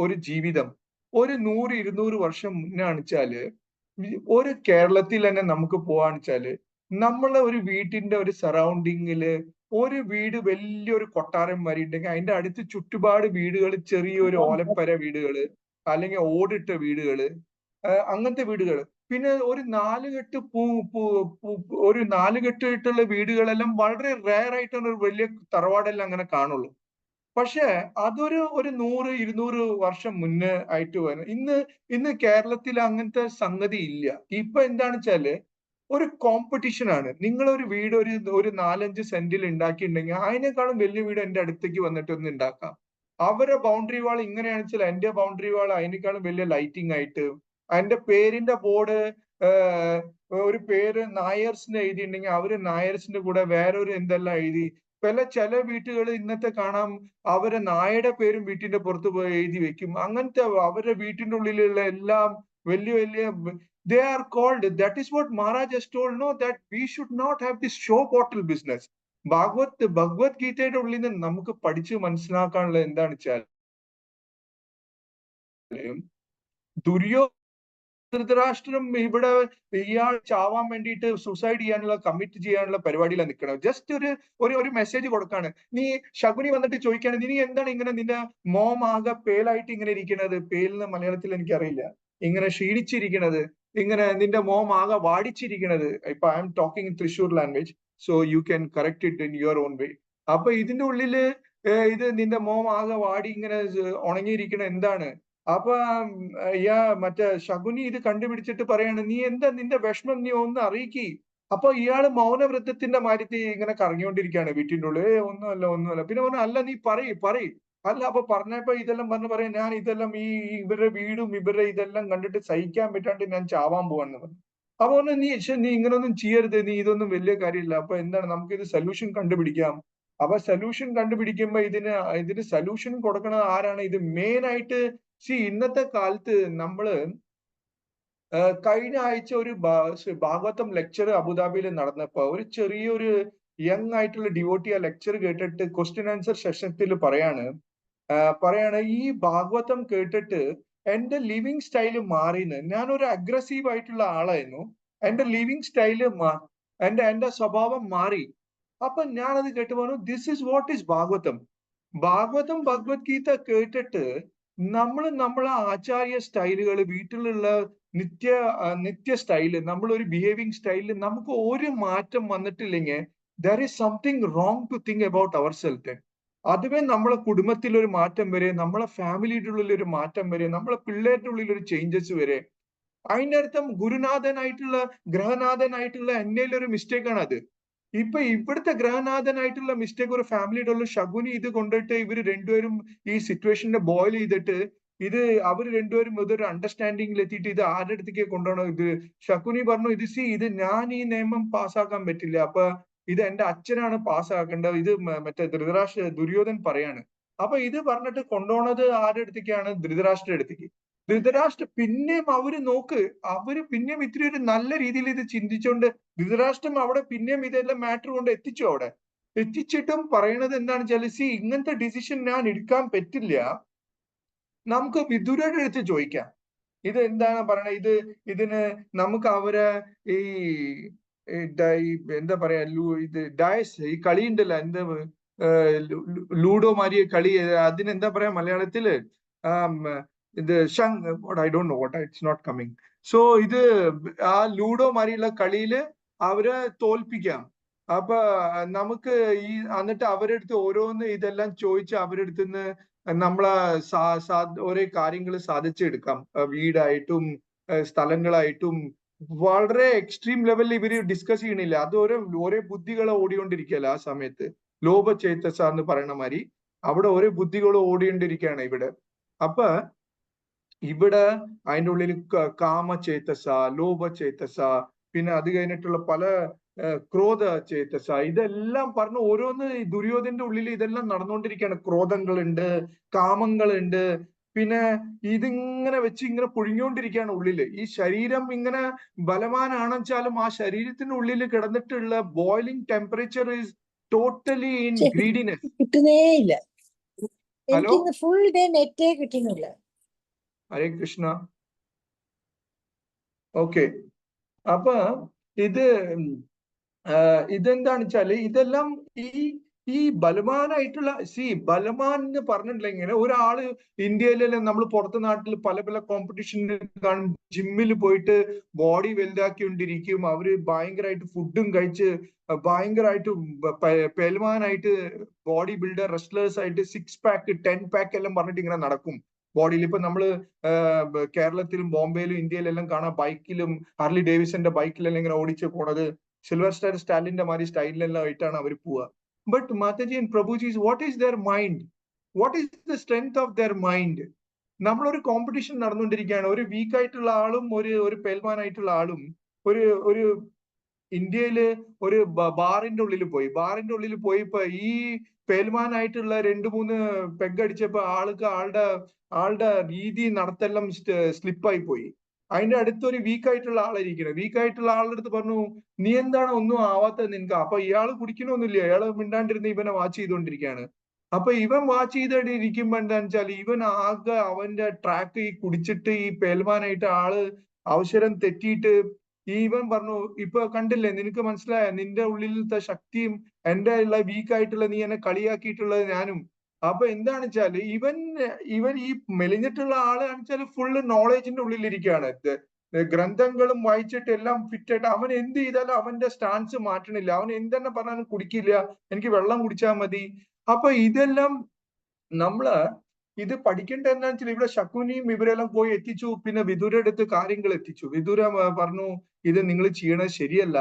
ഒരു ജീവിതം ഒരു 100-200 വർഷം മുന്നേ ആണെച്ചാല് ഒരു കേരളത്തിൽ തന്നെ നമുക്ക് പോവാണെച്ചാല് നമ്മളെ ഒരു വീട്ടിന്റെ ഒരു സറൗണ്ടിങ്ങില് ഒരു വീട് വലിയൊരു കൊട്ടാരം വരെ ഉണ്ടെങ്കിൽ അതിന്റെ അടുത്ത് ചുറ്റുപാട് വീടുകൾ ചെറിയൊരു ഓലപ്പര വീടുകള് അല്ലെങ്കിൽ ഓടിട്ട വീടുകള്, അങ്ങനത്തെ വീടുകൾ. പിന്നെ ഒരു നാലുകെട്ടിട്ടുള്ള വീടുകളെല്ലാം വളരെ റെയർ ആയിട്ടാണ് ഒരു വലിയ തറവാടെല്ലാം അങ്ങനെ കാണുള്ളൂ. പക്ഷെ അതൊരു 100-200 വർഷം മുന്നേ ആയിട്ട് വരും. ഇന്ന് കേരളത്തിൽ അങ്ങനത്തെ സംഗതി ഇല്ല. ഇപ്പൊ എന്താണെന്ന് വെച്ചാല് ഒരു കോമ്പറ്റീഷൻ ആണ്. നിങ്ങളൊരു വീട് ഒരു 4-5 സെന്റിൽ ഉണ്ടാക്കിയിട്ടുണ്ടെങ്കിൽ അതിനേക്കാളും വലിയ വീട് എന്റെ അടുത്തേക്ക് വന്നിട്ട് ഒന്ന് ഉണ്ടാക്കാം. അവരെ ബൗണ്ടറി വാൾ ഇങ്ങനെയാണെന്ന് വെച്ചാൽ എന്റെ ബൗണ്ടറി വാൾ അതിനേക്കാളും വലിയ ലൈറ്റിംഗ് ആയിട്ട്, എന്റെ പേരിന്റെ ബോർഡ് ഒരു പേര് നായർസിന് എഴുതിയിട്ടുണ്ടെങ്കിൽ അവര് നായർസിന്റെ കൂടെ വേറൊരു എന്തെല്ലാം എഴുതി. ചില വീട്ടുകൾ ഇന്നത്തെ കാണാം അവരെ നായയുടെ പേരും വീട്ടിന്റെ പുറത്ത് പോയി എഴുതി വെക്കും. അങ്ങനത്തെ അവരുടെ വീട്ടിന്റെ ഉള്ളിലുള്ള എല്ലാം വലിയ വലിയ they are called, that is what Maharaj has told, no, that we should not have this show bottle business. ഭഗവത്ഗീതയുടെ ഉള്ളിൽ നിന്ന് നമുക്ക് പഠിച്ച് മനസ്സിലാക്കാനുള്ളത് എന്താണെന്ന് വെച്ചാൽ ധൃതരാഷ്ട്രം ഇവിടെ ഇയാൾ ചാവാൻ വേണ്ടിയിട്ട് സൂസൈഡ് ചെയ്യാനുള്ള കമ്മിറ്റ് ചെയ്യാനുള്ള പരിപാടിയിലാണ് നിൽക്കണം. ജസ്റ്റ് ഒരു മെസ്സേജ് കൊടുക്കാണ്. ശകുനി വന്നിട്ട് ചോദിക്കാണ്, നീ എന്താണ് ഇങ്ങനെ നിന്റെ മോം ആകെ പേലായിട്ട് ഇങ്ങനെ ഇരിക്കുന്നത്? പേലെന്ന് മലയാളത്തിൽ എനിക്കറിയില്ല. ഇങ്ങനെ ക്ഷീണിച്ചിരിക്കുന്നത്. ഇങ്ങനെ നിന്റെ മോം ആകെ വാടിച്ചിരിക്കണത്. ഇപ്പൊ I am talking in Thrissur language, so you can correct it in your own വേ. അപ്പൊ ഇതിന്റെ ഉള്ളില് ഇത് നിന്റെ മോം ആകെ വാടി ഇങ്ങനെ ഉണങ്ങിയിരിക്കണ എന്താണ്? അപ്പൊ മറ്റേ ശകുനി ഇത് കണ്ടുപിടിച്ചിട്ട് പറയാണ്, നീ എന്താ നിന്റെ വിഷമം നീ ഒന്ന് അറിയിക്കി. അപ്പൊ ഇയാള് മൗനവ്രതത്തിന്റെ മാറ്റി ഇങ്ങനെ കറങ്ങിക്കൊണ്ടിരിക്കുകയാണ് വീട്ടിന്റെ ഉള്ളിൽ. ഒന്നുമല്ല. പിന്നെ പറഞ്ഞു, അല്ല നീ പറയ്. അല്ല, അപ്പൊ പറഞ്ഞപ്പോ ഇതെല്ലാം പറയാം, ഞാൻ ഇതെല്ലാം ഇവരുടെ വീടും ഇവരുടെ ഇതെല്ലാം കണ്ടിട്ട് സഹിക്കാൻ പറ്റാണ്ട് ഞാൻ ചാവാൻ പോവാന്ന് പറഞ്ഞു. അപ്പൊ പറഞ്ഞു, നീ ഇങ്ങനൊന്നും ചെയ്യരുത്, നീ ഇതൊന്നും വലിയ കാര്യമില്ല. അപ്പൊ എന്താണ്, നമുക്ക് ഇത് സൊല്യൂഷൻ കണ്ടുപിടിക്കാം. അപ്പൊ സൊല്യൂഷൻ കണ്ടുപിടിക്കുമ്പോ ഇതിന് സൊല്യൂഷൻ കൊടുക്കണത് ആരാണ്? ഇത് മെയിൻ ആയിട്ട് ഇന്നത്തെ കാലത്ത് നമ്മള് കഴിഞ്ഞ ആഴ്ച ഒരു ഭാഗവതം ലെക്ചർ അബുദാബിയിൽ നടന്നപ്പോ ഒരു ചെറിയൊരു യങ് ആയിട്ടുള്ള ഡിവോട്ടി ആ ലെക്ചർ കേട്ടിട്ട് ക്വസ്റ്റ്യൻ ആൻസർ സെഷനിൽ പറയാണ് ഈ ഭാഗവതം കേട്ടിട്ട് എന്റെ ലിവിങ് സ്റ്റൈല് മാറിന്ന്. ഞാനൊരു അഗ്രസീവ് ആയിട്ടുള്ള ആളായിരുന്നു, എന്റെ ലിവിങ് സ്റ്റൈല് എന്റെ സ്വഭാവം മാറി. അപ്പൊ ഞാനത് കേട്ട് പറഞ്ഞു, this is what is Bhagavatam. Bhagavad Gita കേട്ടിട്ട് നമ്മളെ ആചാര്യ സ്റ്റൈലുകൾ, വീട്ടിലുള്ള നിത്യ സ്റ്റൈല്, നമ്മളൊരു ബിഹേവിങ് സ്റ്റൈലിൽ നമുക്ക് ഒരു മാറ്റം വന്നിട്ടില്ലെങ്കിൽ there is something wrong to think about our self. അതുവേ നമ്മളെ കുടുംബത്തിൽ ഒരു മാറ്റം വരെ, നമ്മളെ ഫാമിലിയുടെ ഉള്ളിൽ ഒരു മാറ്റം വരെ, നമ്മളെ പിള്ളേരുടെ ഉള്ളിൽ ഒരു ചേഞ്ചസ് വരെ. അതിന്റെ അർത്ഥം ഗ്രഹനാഥനായിട്ടുള്ള എന്നേലും ഒരു മിസ്റ്റേക്ക് ആണ് അത്. ഇപ്പൊ ഇവിടുത്തെ ഗ്രഹനാഥനായിട്ടുള്ള മിസ്റ്റേക്ക് ഒരു ഫാമിലിയുടെ ഉള്ള ശകുനി ഇത് കൊണ്ടിട്ട് ഇവര് രണ്ടുപേരും ഈ സിറ്റുവേഷനെ ബോയിൽ ചെയ്തിട്ട് ഇത് അവർ രണ്ടുപേരും ഇതൊരു അണ്ടർസ്റ്റാൻഡിംഗിൽ എത്തിയിട്ട് ഇത് ആരുടെ അടുത്തേക്ക് കൊണ്ടുപോകണം. ഇത് ശകുനി പറഞ്ഞു, ഇത് ഞാൻ ഈ നിയമം പാസ്സാക്കാൻ പറ്റില്ല, അപ്പൊ ഇത് എന്റെ അച്ഛനാണ് പാസ്സാക്കേണ്ടത്, ഇത് മറ്റേ ദുര്യോധൻ പറയാണ്. അപ്പൊ ഇത് പറഞ്ഞിട്ട് കൊണ്ടുപോണത് ആരുടെ അടുത്തേക്കാണ്? ധൃതരാഷ്ട്ര അടുത്തേക്ക്. ധൃതരാഷ്ട്ര പിന്നെയും അവര് പിന്നെയും ഇത്തിരി ഒരു നല്ല രീതിയിൽ ഇത് ചിന്തിച്ചുകൊണ്ട് ധൃതരാഷ്ട്രം അവിടെ പിന്നെയും ഇതെല്ലാം മാറ്റർ കൊണ്ട് എത്തിച്ചു. അവിടെ എത്തിച്ചിട്ടും പറയണത് എന്താണെന്ന് വെച്ചാൽ, ഇങ്ങനത്തെ ഡിസിഷൻ ഞാൻ എടുക്കാൻ പറ്റില്ല, നമുക്ക് വിദുരരുടെ അടുത്ത് ചോദിക്കാം. ഇത് എന്താണ് പറയണത്? ഇതിന് നമുക്ക് അവരെ ഈ എന്താ പറയാ, ഇത് ഡയസ് ഈ കളി ഉണ്ടല്ലോ, എന്താ ലൂഡോ മാരിയ കളി, അതിനെന്താ പറയാ മലയാളത്തില്? ഇത് I don't know what, it's not coming. So ഇത് ആ ലൂഡോ മാരിയുള്ള കളിയില് അവരെ തോൽപ്പിക്കാം. അപ്പൊ നമുക്ക് എന്നിട്ട് അവരുടെ അടുത്ത് ഓരോന്ന് ഇതെല്ലാം ചോദിച്ച് അവരുടെ അടുത്ത് നിന്ന് നമ്മളെ ഓരോ കാര്യങ്ങൾ സാധിച്ചെടുക്കാം. വീടായിട്ടും സ്ഥലങ്ങളായിട്ടും വളരെ എക്സ്ട്രീം ലെവലിൽ ഇവര് ഡിസ്കസ് ചെയ്യണില്ല. അത് ഓരോ ബുദ്ധികളെ ഓടിക്കൊണ്ടിരിക്കുകയല്ല ആ സമയത്ത്. ലോഭ ചേതസ എന്ന് പറയുന്ന മാതിരി അവിടെ ഓരോ ബുദ്ധികൾ ഓടിക്കൊണ്ടിരിക്കുകയാണ് ഇവിടെ. അപ്പൊ ഇവിടെ അതിൻ്റെ ഉള്ളിൽ കാമചേതസ, ലോഭചേതസ, പിന്നെ അത് കഴിഞ്ഞിട്ടുള്ള പല ക്രോധ ചേതസ, ഇതെല്ലാം പറഞ്ഞ് ഓരോന്ന് ദുര്യോധന്റെ ഉള്ളിൽ ഇതെല്ലാം നടന്നുകൊണ്ടിരിക്കുകയാണ്. ക്രോധങ്ങളുണ്ട്, കാമങ്ങളുണ്ട്, പിന്നെ ഇതിങ്ങനെ വെച്ച് ഇങ്ങനെ പൊഴിഞ്ഞുകൊണ്ടിരിക്കുകയാണ് ഉള്ളില്. ഈ ശരീരം ഇങ്ങനെ ബലവാനാണെച്ചാലും ആ ശരീരത്തിന്റെ ഉള്ളിൽ കിടന്നിട്ടുള്ള boiling temperature is totally in greediness. കിട്ടുന്നേ ഇല്ല. ഹലോ, എനിക്ക് ഫുൾ ഡേ നെറ്റേ കിട്ടുന്നില്ല. ഹരേ കൃഷ്ണ. ഓക്കെ, അപ്പൊ ഇതെന്താന്ന് വെച്ചാല് ഇതെല്ലാം ഈ ബലവാനായിട്ടുള്ള ബലവാൻ എന്ന് പറഞ്ഞിട്ടില്ലെങ്കിൽ ഒരാള് ഇന്ത്യയിലെല്ലാം നമ്മൾ പുറത്തെ നാട്ടിൽ പല പല കോമ്പറ്റീഷനിൽ കാണും, ജിമ്മിൽ പോയിട്ട് ബോഡി വലുതാക്കിക്കൊണ്ടിരിക്കും. അവര് ഭയങ്കരമായിട്ട് ഫുഡും കഴിച്ച് ഭയങ്കരമായിട്ട് പെൽവാനായിട്ട് ബോഡി ബിൽഡർ റെസ്ലേഴ്സ് ആയിട്ട് 6 പാക്ക് 10 പാക്ക് എല്ലാം പറഞ്ഞിട്ട് ഇങ്ങനെ നടക്കും ബോഡിയിൽ. ഇപ്പൊ നമ്മള് കേരളത്തിലും ബോംബെയിലും ഇന്ത്യയിലെല്ലാം കാണാം, ബൈക്കിലും ഹാർലി ഡേവിസന്റെ ബൈക്കിലെല്ലാം ഇങ്ങനെ ഓടിച്ച് പോണത് സിൽവർ സ്റ്റാലിന്റെ മാതിരി സ്റ്റൈലിലെല്ലാം ആയിട്ടാണ് അവർ പോവുക. But Mataji and പ്രഭുജി, what is there mind? What is the strength of their mind? നമ്മളൊരു കോമ്പറ്റീഷൻ നടന്നുകൊണ്ടിരിക്കുകയാണ്. ഒരു വീക്ക് ആയിട്ടുള്ള ആളും ഒരു പെൽമാൻ ആയിട്ടുള്ള ആളും ഒരു ഇന്ത്യയില് ഒരു ബാറിന്റെ ഉള്ളിൽ പോയി ഇപ്പൊ ഈ പെൽമാൻ ആയിട്ടുള്ള 2-3 പെഗ് അടിച്ചപ്പോ ആളുടെ രീതി നടത്തെല്ലാം സ്ലിപ്പായി പോയി. അതിന്റെ അടുത്തൊരു വീക്കായിട്ടുള്ള ആളായിരിക്കണം. വീക്കായിട്ടുള്ള ആളുടെ അടുത്ത് പറഞ്ഞു, നീ എന്താണ് ഒന്നും ആവാത്തത് നിനക്ക്? അപ്പൊ ഇയാള് കുടിക്കണമൊന്നുമില്ല, ഇയാള് മിണ്ടാണ്ടിരുന്ന് ഇവനെ വാച്ച് ചെയ്തുകൊണ്ടിരിക്കുകയാണ്. അപ്പൊ ഇവൻ വാച്ച് ചെയ്തിരിക്കുമ്പോ എന്താന്ന് വെച്ചാൽ ഇവൻ ആകെ അവന്റെ ട്രാക്ക് കുടിച്ചിട്ട് ഈ പെൽമാനായിട്ട് ആള് അവസരം തെറ്റിയിട്ട് ഇവൻ പറഞ്ഞു, ഇപ്പൊ കണ്ടില്ലേ, നിനക്ക് മനസ്സിലായ നിന്റെ ഉള്ളിലത്തെ ശക്തിയും എന്റെ ഉള്ള വീക്കായിട്ടുള്ള നീ എന്നെ കളിയാക്കിയിട്ടുള്ളത് ഞാനും. അപ്പൊ എന്താന്ന് വെച്ചാല് ഇവൻ ഈ മെലിഞ്ഞിട്ടുള്ള ആള് വെച്ചാൽ ഫുള്ള് നോളേജിന്റെ ഉള്ളിലിരിക്കുകയാണ്. ഗ്രന്ഥങ്ങളും വായിച്ചിട്ട് എല്ലാം ഫിറ്റായിട്ട് അവൻ എന്ത് ചെയ്താലും അവന്റെ സ്റ്റാൻസ് മാറ്റണില്ല. അവൻ എന്തെന്നെ പറഞ്ഞാലും കുടിക്കില്ല, എനിക്ക് വെള്ളം കുടിച്ചാൽ മതി. അപ്പൊ ഇതെല്ലാം നമ്മള് ഇത് പഠിക്കേണ്ട എന്താണെന്ന് വെച്ചാൽ ഇവിടെ ശകുനിയും ഇവരെല്ലാം പോയി എത്തിച്ചു. പിന്നെ വിദുരയുടെ അടുത്ത് കാര്യങ്ങൾ എത്തിച്ചു. വിദുര പറഞ്ഞു ഇത് നിങ്ങൾ ചെയ്യണത് ശരിയല്ല,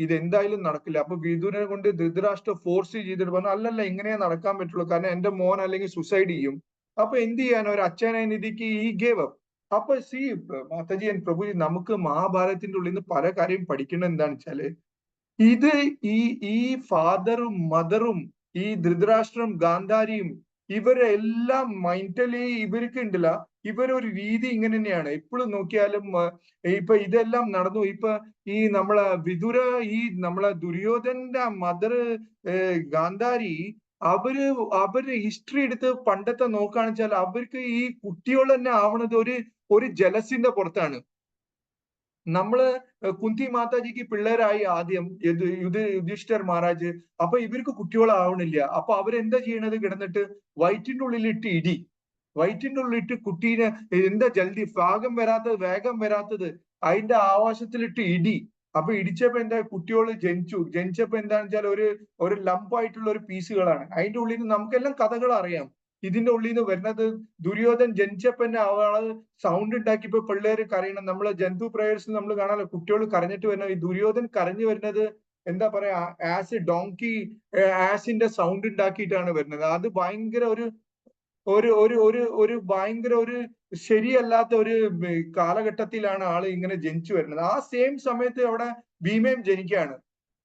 ഇത് എന്തായാലും നടക്കില്ല. അപ്പൊ വിദുരനെ കൊണ്ട് ധൃതരാഷ്ട്ര ഫോഴ്സ് ചെയ്തിട്ട് പറഞ്ഞു അല്ലല്ല ഇങ്ങനെയേ നടക്കാൻ പറ്റുള്ളൂ, കാരണം എന്റെ മോൻ അല്ലെങ്കിൽ സുസൈഡ് ചെയ്യും. അപ്പൊ എന്ത് ചെയ്യാൻ ഒരു അച്ഛനായ നിധിക്ക് ഈ ഗേവ് അപ്പ്. അപ്പൊ മാതാജി ആൻഡ് പ്രഭുജി, നമുക്ക് മഹാഭാരതത്തിന്റെ ഉള്ളിൽ നിന്ന് പല കാര്യം പഠിക്കേണ്ടത് എന്താണെന്ന് വെച്ചാല് ഇത് ഈ ഫാദറും മദറും ഈ ധൃതരാഷ്ട്രം ഗാന്ധാരിയും ഇവരെല്ലാം മൈൻഡലി ഇവർക്ക് ഉണ്ടല്ല, ഇവരൊരു രീതി ഇങ്ങനെ തന്നെയാണ്. എപ്പോഴും നോക്കിയാലും ഇപ്പൊ ഇതെല്ലാം നടന്നു. ഇപ്പൊ ഈ നമ്മളെ വിദുര ഈ നമ്മളെ ദുര്യോധനന്റെ മദർ ഗാന്ധാരി അവര് ഹിസ്റ്ററി എടുത്ത് പണ്ടത്തെ നോക്കുകയാണെന്ന് വെച്ചാൽ അവർക്ക് ഈ കുട്ടികൾ തന്നെ ആവണത് ഒരു ജലസിന്റെ പുറത്താണ്. നമ്മള് കുന്തി മാതാജിക്ക് പിള്ളേരായി ആദ്യം യുധിഷ്ഠിർ മഹാരാജ്. അപ്പൊ ഇവർക്ക് കുട്ടികളാവണില്ല. അപ്പൊ അവരെന്താ ചെയ്യണത്, കിടന്നിട്ട് വയറ്റിന്റെ ഉള്ളിലിട്ട് ഇടി, വയറ്റിന്റെ ഉള്ളിലിട്ട് കുട്ടീനെ എന്താ ജൽദി വേഗം വരാത്തത് അതിന്റെ ആവാസത്തിലിട്ട് ഇടി. അപ്പൊ ഇടിച്ചപ്പോ എന്താ കുട്ടികൾ ജനിച്ചപ്പോ എന്താണെന്ന് വെച്ചാൽ ഒരു ലംപായിട്ടുള്ള ഒരു പീസുകളാണ്. അതിന്റെ ഉള്ളിൽ നിന്ന് നമുക്കെല്ലാം കഥകൾ അറിയാം. ഇതിന്റെ ഉള്ളിൽ നിന്ന് വരുന്നത് ദുര്യോധൻ ജനിച്ചപ്പോ ആള് സൗണ്ട് ഉണ്ടാക്കിയപ്പോ പിള്ളേര് കരയണം. നമ്മള് ജന്തു പ്രേയേഴ്സ് നമ്മൾ കാണാമല്ലോ, കുട്ടികൾ കരഞ്ഞിട്ട് വരുന്നത്. ഈ ദുര്യോധൻ കരഞ്ഞു വരുന്നത് എന്താ പറയാ, ഡോങ്കി ആസിന്റെ സൗണ്ട് ഉണ്ടാക്കിയിട്ടാണ് വരുന്നത്. അത് ഭയങ്കര ഒരു ശരിയല്ലാത്ത ഒരു കാലഘട്ടത്തിലാണ് ആള് ഇങ്ങനെ ജനിച്ചു വരുന്നത്. ആ സെയിം സമയത്ത് അവിടെ ഭീമയും ജനിക്കുകയാണ്.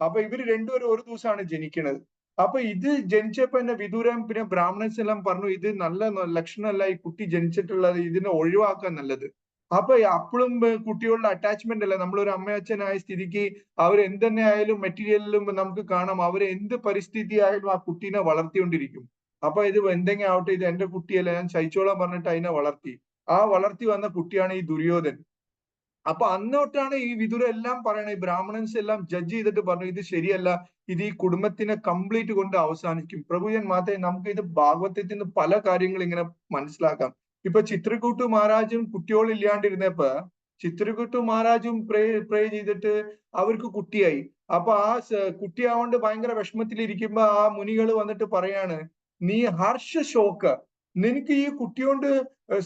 അപ്പൊ ഇവര് രണ്ടുപേരും ഒരു ദിവസമാണ് ജനിക്കുന്നത്. അപ്പൊ ഇത് ജനിച്ചപ്പോ എന്നെ വിദൂരം പിന്നെ ബ്രാഹ്മണൻസ് എല്ലാം പറഞ്ഞു ഇത് നല്ല ലക്ഷണമല്ല, ഈ കുട്ടി ജനിച്ചിട്ടുള്ളത്, ഇതിനെ ഒഴിവാക്കാൻ നല്ലത്. അപ്പൊ അപ്പോഴും കുട്ടികളുടെ അറ്റാച്ച്മെന്റ് അല്ല. നമ്മളൊരു അമ്മയച്ഛനായ സ്ഥിതിക്ക് അവർ എന്തെന്നെ ആയാലും മെറ്റീരിയലിലും നമുക്ക് കാണാം, അവർ എന്ത് പരിസ്ഥിതി ആയാലും ആ കുട്ടീനെ വളർത്തിക്കൊണ്ടിരിക്കും. അപ്പൊ ഇത് എന്തെങ്കിലും ആവട്ടെ, ഇത് എന്റെ കുട്ടിയല്ല, ഞാൻ ശയിച്ചോളാൻ പറഞ്ഞിട്ട് അതിനെ വളർത്തി. ആ വളർത്തി വന്ന കുട്ടിയാണ് ഈ ദുര്യോധൻ. അപ്പൊ അന്നോട്ടാണ് ഈ വിദുര എല്ലാം പറയണത്, ഈ ബ്രാഹ്മണൻസ് എല്ലാം ജഡ്ജ് ചെയ്തിട്ട് പറഞ്ഞു ഇത് ശരിയല്ല, ഇത് ഈ കുടുംബത്തിനെ കംപ്ലീറ്റ് കൊണ്ട് അവസാനിക്കും. പ്രഭുജൻ മാത്രമേ നമുക്ക് ഇത് ഭാഗവതത്തിൽ നിന്ന് പല കാര്യങ്ങൾ ഇങ്ങനെ മനസ്സിലാക്കാം. ഇപ്പൊ ചിത്രകൂട്ട് മഹാരാജും കുട്ടികളില്ലാണ്ടിരുന്നപ്പോ ചിത്രകൂട്ട് മഹാരാജും പ്രേ ചെയ്തിട്ട് അവർക്ക് കുട്ടിയായി. അപ്പൊ ആ കുട്ടിയാവോണ്ട് ഭയങ്കര വിഷമത്തിലിരിക്കുമ്പോ ആ മുനികൾ വന്നിട്ട് പറയാണ് നീ ഹർഷ ശോക, നിനക്ക് ഈ കുട്ടിയോണ്ട്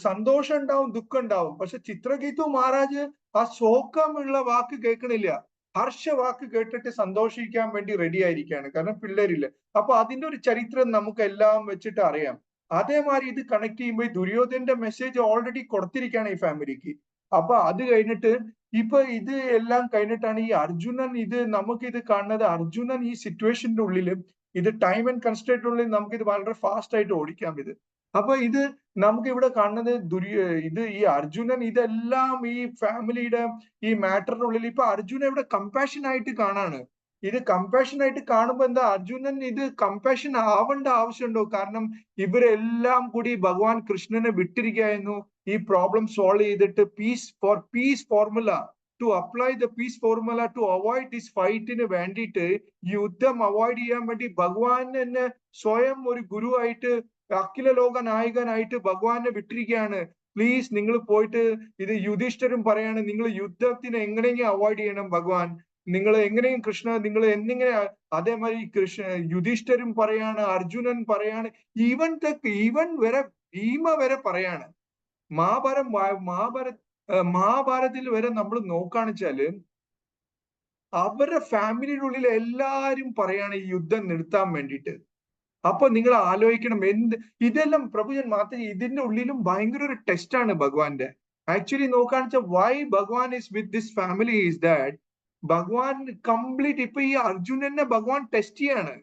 സന്തോഷം ഉണ്ടാവും ദുഃഖം ഉണ്ടാവും. പക്ഷെ ചിത്രകേതു മഹാരാജ് ആ ശോകമുള്ള വാക്ക് കേൾക്കണില്ല, ഹർഷ വാക്ക് കേട്ടിട്ട് സന്തോഷിക്കാൻ വേണ്ടി റെഡി ആയിരിക്കുകയാണ്, കാരണം പിള്ളേരില്ല. അപ്പൊ അതിന്റെ ഒരു ചരിത്രം നമുക്ക് എല്ലാം വെച്ചിട്ട് അറിയാം. അതേമാതിരി ഇത് കണക്ട് ചെയ്യുമ്പോൾ ദുര്യോധന്റെ മെസ്സേജ് ഓൾറെഡി കൊടുത്തിരിക്കുകയാണ് ഈ ഫാമിലിക്ക്. അപ്പൊ അത് കഴിഞ്ഞിട്ട് ഇപ്പൊ ഇത് എല്ലാം കഴിഞ്ഞിട്ടാണ് ഈ അർജുനൻ, ഇത് നമുക്ക് ഇത് കാണുന്നത് അർജുനൻ ഈ സിറ്റുവേഷന്റെ ഉള്ളിലും ഇത് ടൈം ആൻഡ് കൺസ്ട്രെയിന്റ് ഉള്ളിൽ നമുക്ക് ഇത് വളരെ ഫാസ്റ്റ് ആയിട്ട് ഓടിക്കാം ഇത്. അപ്പൊ ഇത് നമുക്ക് ഇവിടെ കാണുന്നത് ഈ അർജുനൻ ഇതെല്ലാം ഈ ഫാമിലിയുടെ ഈ മാറ്ററിനുള്ളിൽ ഇപ്പൊ അർജുനൻ ഇവിടെ കമ്പാഷൻ ആയിട്ട് കാണാണ്. ഇത് കമ്പാഷൻ ആയിട്ട് കാണുമ്പോ എന്താ അർജുനൻ ഇത് കമ്പാഷൻ ആവേണ്ട ആവശ്യമുണ്ടോ? കാരണം ഇവരെല്ലാം കൂടി ഭഗവാൻ കൃഷ്ണനെ വിട്ടിരിക്കുകയായിരുന്നു ഈ പ്രോബ്ലം സോൾവ് ചെയ്തിട്ട് peace formula to apply the peace formula to avoid this ഫൈറ്റിന് വേണ്ടിയിട്ട്, യുദ്ധം അവോയ്ഡ് ചെയ്യാൻ വേണ്ടി ഭഗവാൻ തന്നെ സ്വയം ഒരു ഗുരു ആയിട്ട് അഖില ലോക നായകനായിട്ട് ഭഗവാനെ വിട്ടിരിക്കുകയാണ്. പ്ലീസ് നിങ്ങൾ പോയിട്ട് ഇത് യുധിഷ്ഠിരും പറയാണ് നിങ്ങൾ യുദ്ധത്തിന് എങ്ങനെയെങ്കിലും അവോയ്ഡ് ചെയ്യണം ഭഗവാൻ, നിങ്ങൾ എങ്ങനെയും കൃഷ്ണ നിങ്ങൾ എന്നിങ്ങനെ. അതേമാതിരി യുധിഷ്ഠിരും പറയാണ്, അർജുനൻ പറയാണ്, ഈവൻ വരെ ഭീമ വരെ പറയാണ്. മഹാഭാരതത്തിൽ വരെ നമ്മൾ നോക്കാണെച്ചാല് അവരുടെ ഫാമിലിയുടെ ഉള്ളിൽ എല്ലാരും പറയാണ് ഈ യുദ്ധം നിർത്താൻ വേണ്ടിയിട്ട്. അപ്പൊ നിങ്ങൾ ആലോചിക്കണം ഇതെല്ലാം പ്രഭുജൻ മാതാജി ഇതിന്റെ ഉള്ളിലും ഭയങ്കര ഒരു ടെസ്റ്റ് ആണ് ഭഗവാന്റെ. ആക്ച്വലി നോക്കാന്ന് വെച്ചാൽ വൈ ഭഗവാൻ is with this family is that ഭഗവാൻ കംപ്ലീറ്റ് ഇപ്പൊ ഈ അർജുനനെ ഭഗവാൻ ടെസ്റ്റ് ചെയ്യാണ്.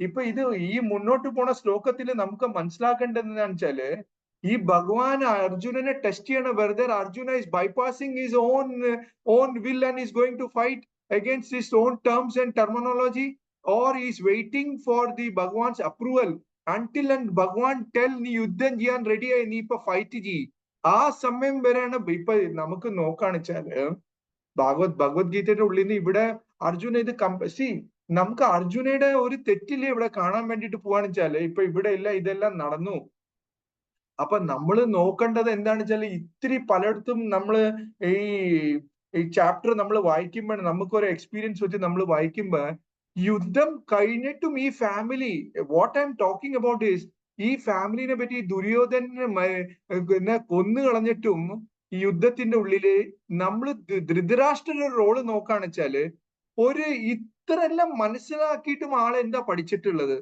ഇപ്പൊ ഇത് ഈ മുന്നോട്ട് പോണ ശ്ലോകത്തിൽ നമുക്ക് മനസ്സിലാക്കേണ്ടത് എന്താണെന്ന് വെച്ചാല് ഈ ഭഗവാൻ അർജുനനെ ടെസ്റ്റ് ചെയ്യണ വെറുതെ Arjuna is bypassing his own will and is going to fight against his own terms and terminology, or he is waiting for the Bhagwan's approval until and Bhagwan tell നീ യുദ്ധം ചെയ്യാൻ റെഡി ആയി നീ ഇപ്പൊ ഫൈറ്റ് ചെയ്യ്. ആ സമയം വരെയാണ് ഇപ്പൊ നമുക്ക് നോക്കാണെച്ചാല് ഭഗവത്ഗീതയുടെ ഉള്ളിൽ നിന്ന് ഇവിടെ അർജുന ഇത് നമുക്ക് അർജുനയുടെ ഒരു തെറ്റില്ലേ ഇവിടെ കാണാൻ വേണ്ടിയിട്ട് പോവാന്ന് വെച്ചാല് ഇപ്പൊ ഇവിടെ ഇതെല്ലാം നടന്നു. അപ്പൊ നമ്മൾ നോക്കേണ്ടത് എന്താണെന്ന് വെച്ചാൽ ഇത്തിരി പലയിടത്തും നമ്മള് ഈ ഈ ചാപ്റ്റർ നമ്മൾ വായിക്കുമ്പോൾ നമുക്കൊരു എക്സ്പീരിയൻസ് വെച്ച് നമ്മൾ വായിക്കുമ്പോ യുദ്ധം കഴിഞ്ഞിട്ടും ഈ family, what I am talking about is, ഈ ഫാമിലിനെ പറ്റി ദുര്യോധനെ കൊന്നു കളഞ്ഞിട്ടും ഈ യുദ്ധത്തിന്റെ ഉള്ളില് നമ്മൾ ധൃതരാഷ്ട്രയുടെ റോള് നോക്കാന്ന് വെച്ചാല് ഒരു ഇത്രയെല്ലാം മനസ്സിലാക്കിയിട്ടും ആള് എന്താ പഠിച്ചിട്ടുള്ളത്?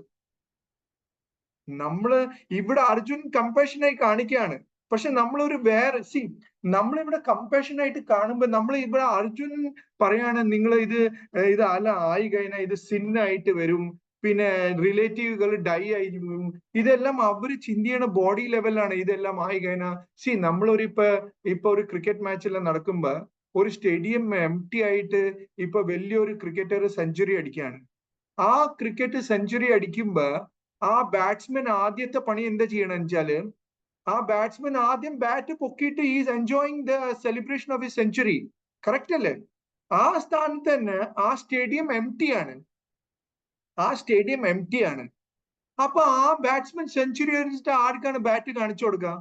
നമ്മള് ഇവിടെ അർജുൻ കമ്പാഷനായി കാണിക്കുകയാണ്, പക്ഷെ നമ്മളൊരു നമ്മളിവിടെ കമ്പാഷനായിട്ട് കാണുമ്പോ നമ്മൾ ഇവിടെ അർജുൻ പറയാണ് നിങ്ങൾ ഇത് അല്ല ആയി കഴിഞ്ഞാൽ ഇത് സിന്നായിട്ട് വരും, പിന്നെ റിലേറ്റീവുകൾ ഡൈ ആയി വരും, ഇതെല്ലാം അവര് ചിന്തിയണ ബോഡി ലെവലാണ്. ഇതെല്ലാം ആയി കഴിഞ്ഞാൽ നമ്മളൊരു ഇപ്പൊ ഒരു ക്രിക്കറ്റ് മാച്ചെല്ലാം നടക്കുമ്പോ ഒരു സ്റ്റേഡിയം എം ടി ആയിട്ട് ഇപ്പൊ വലിയൊരു ക്രിക്കറ്റർ സെഞ്ചുറി അടിക്കുകയാണ്. ആ ക്രിക്കറ്റ് സെഞ്ചുറി അടിക്കുമ്പോ ആ ബാറ്റ്സ്മാൻ ആദ്യത്തെ പണി എന്താ ചെയ്യണമെന്ന് വെച്ചാല് ആ ബാറ്റ്സ്മാൻ ആദ്യം ബാറ്റ് പൊക്കിയിട്ട് is enjoying the celebration of his century. Correct അല്ലേ? ആ സ്ഥാനത്ത് തന്നെ ആ സ്റ്റേഡിയം എം ടി ആണ്. അപ്പൊ ആ ബാറ്റ്സ്മാൻ സെഞ്ചുറി അടിച്ചിട്ട് ആർക്കാണ് ബാറ്റ് കാണിച്ചു കൊടുക്കുക?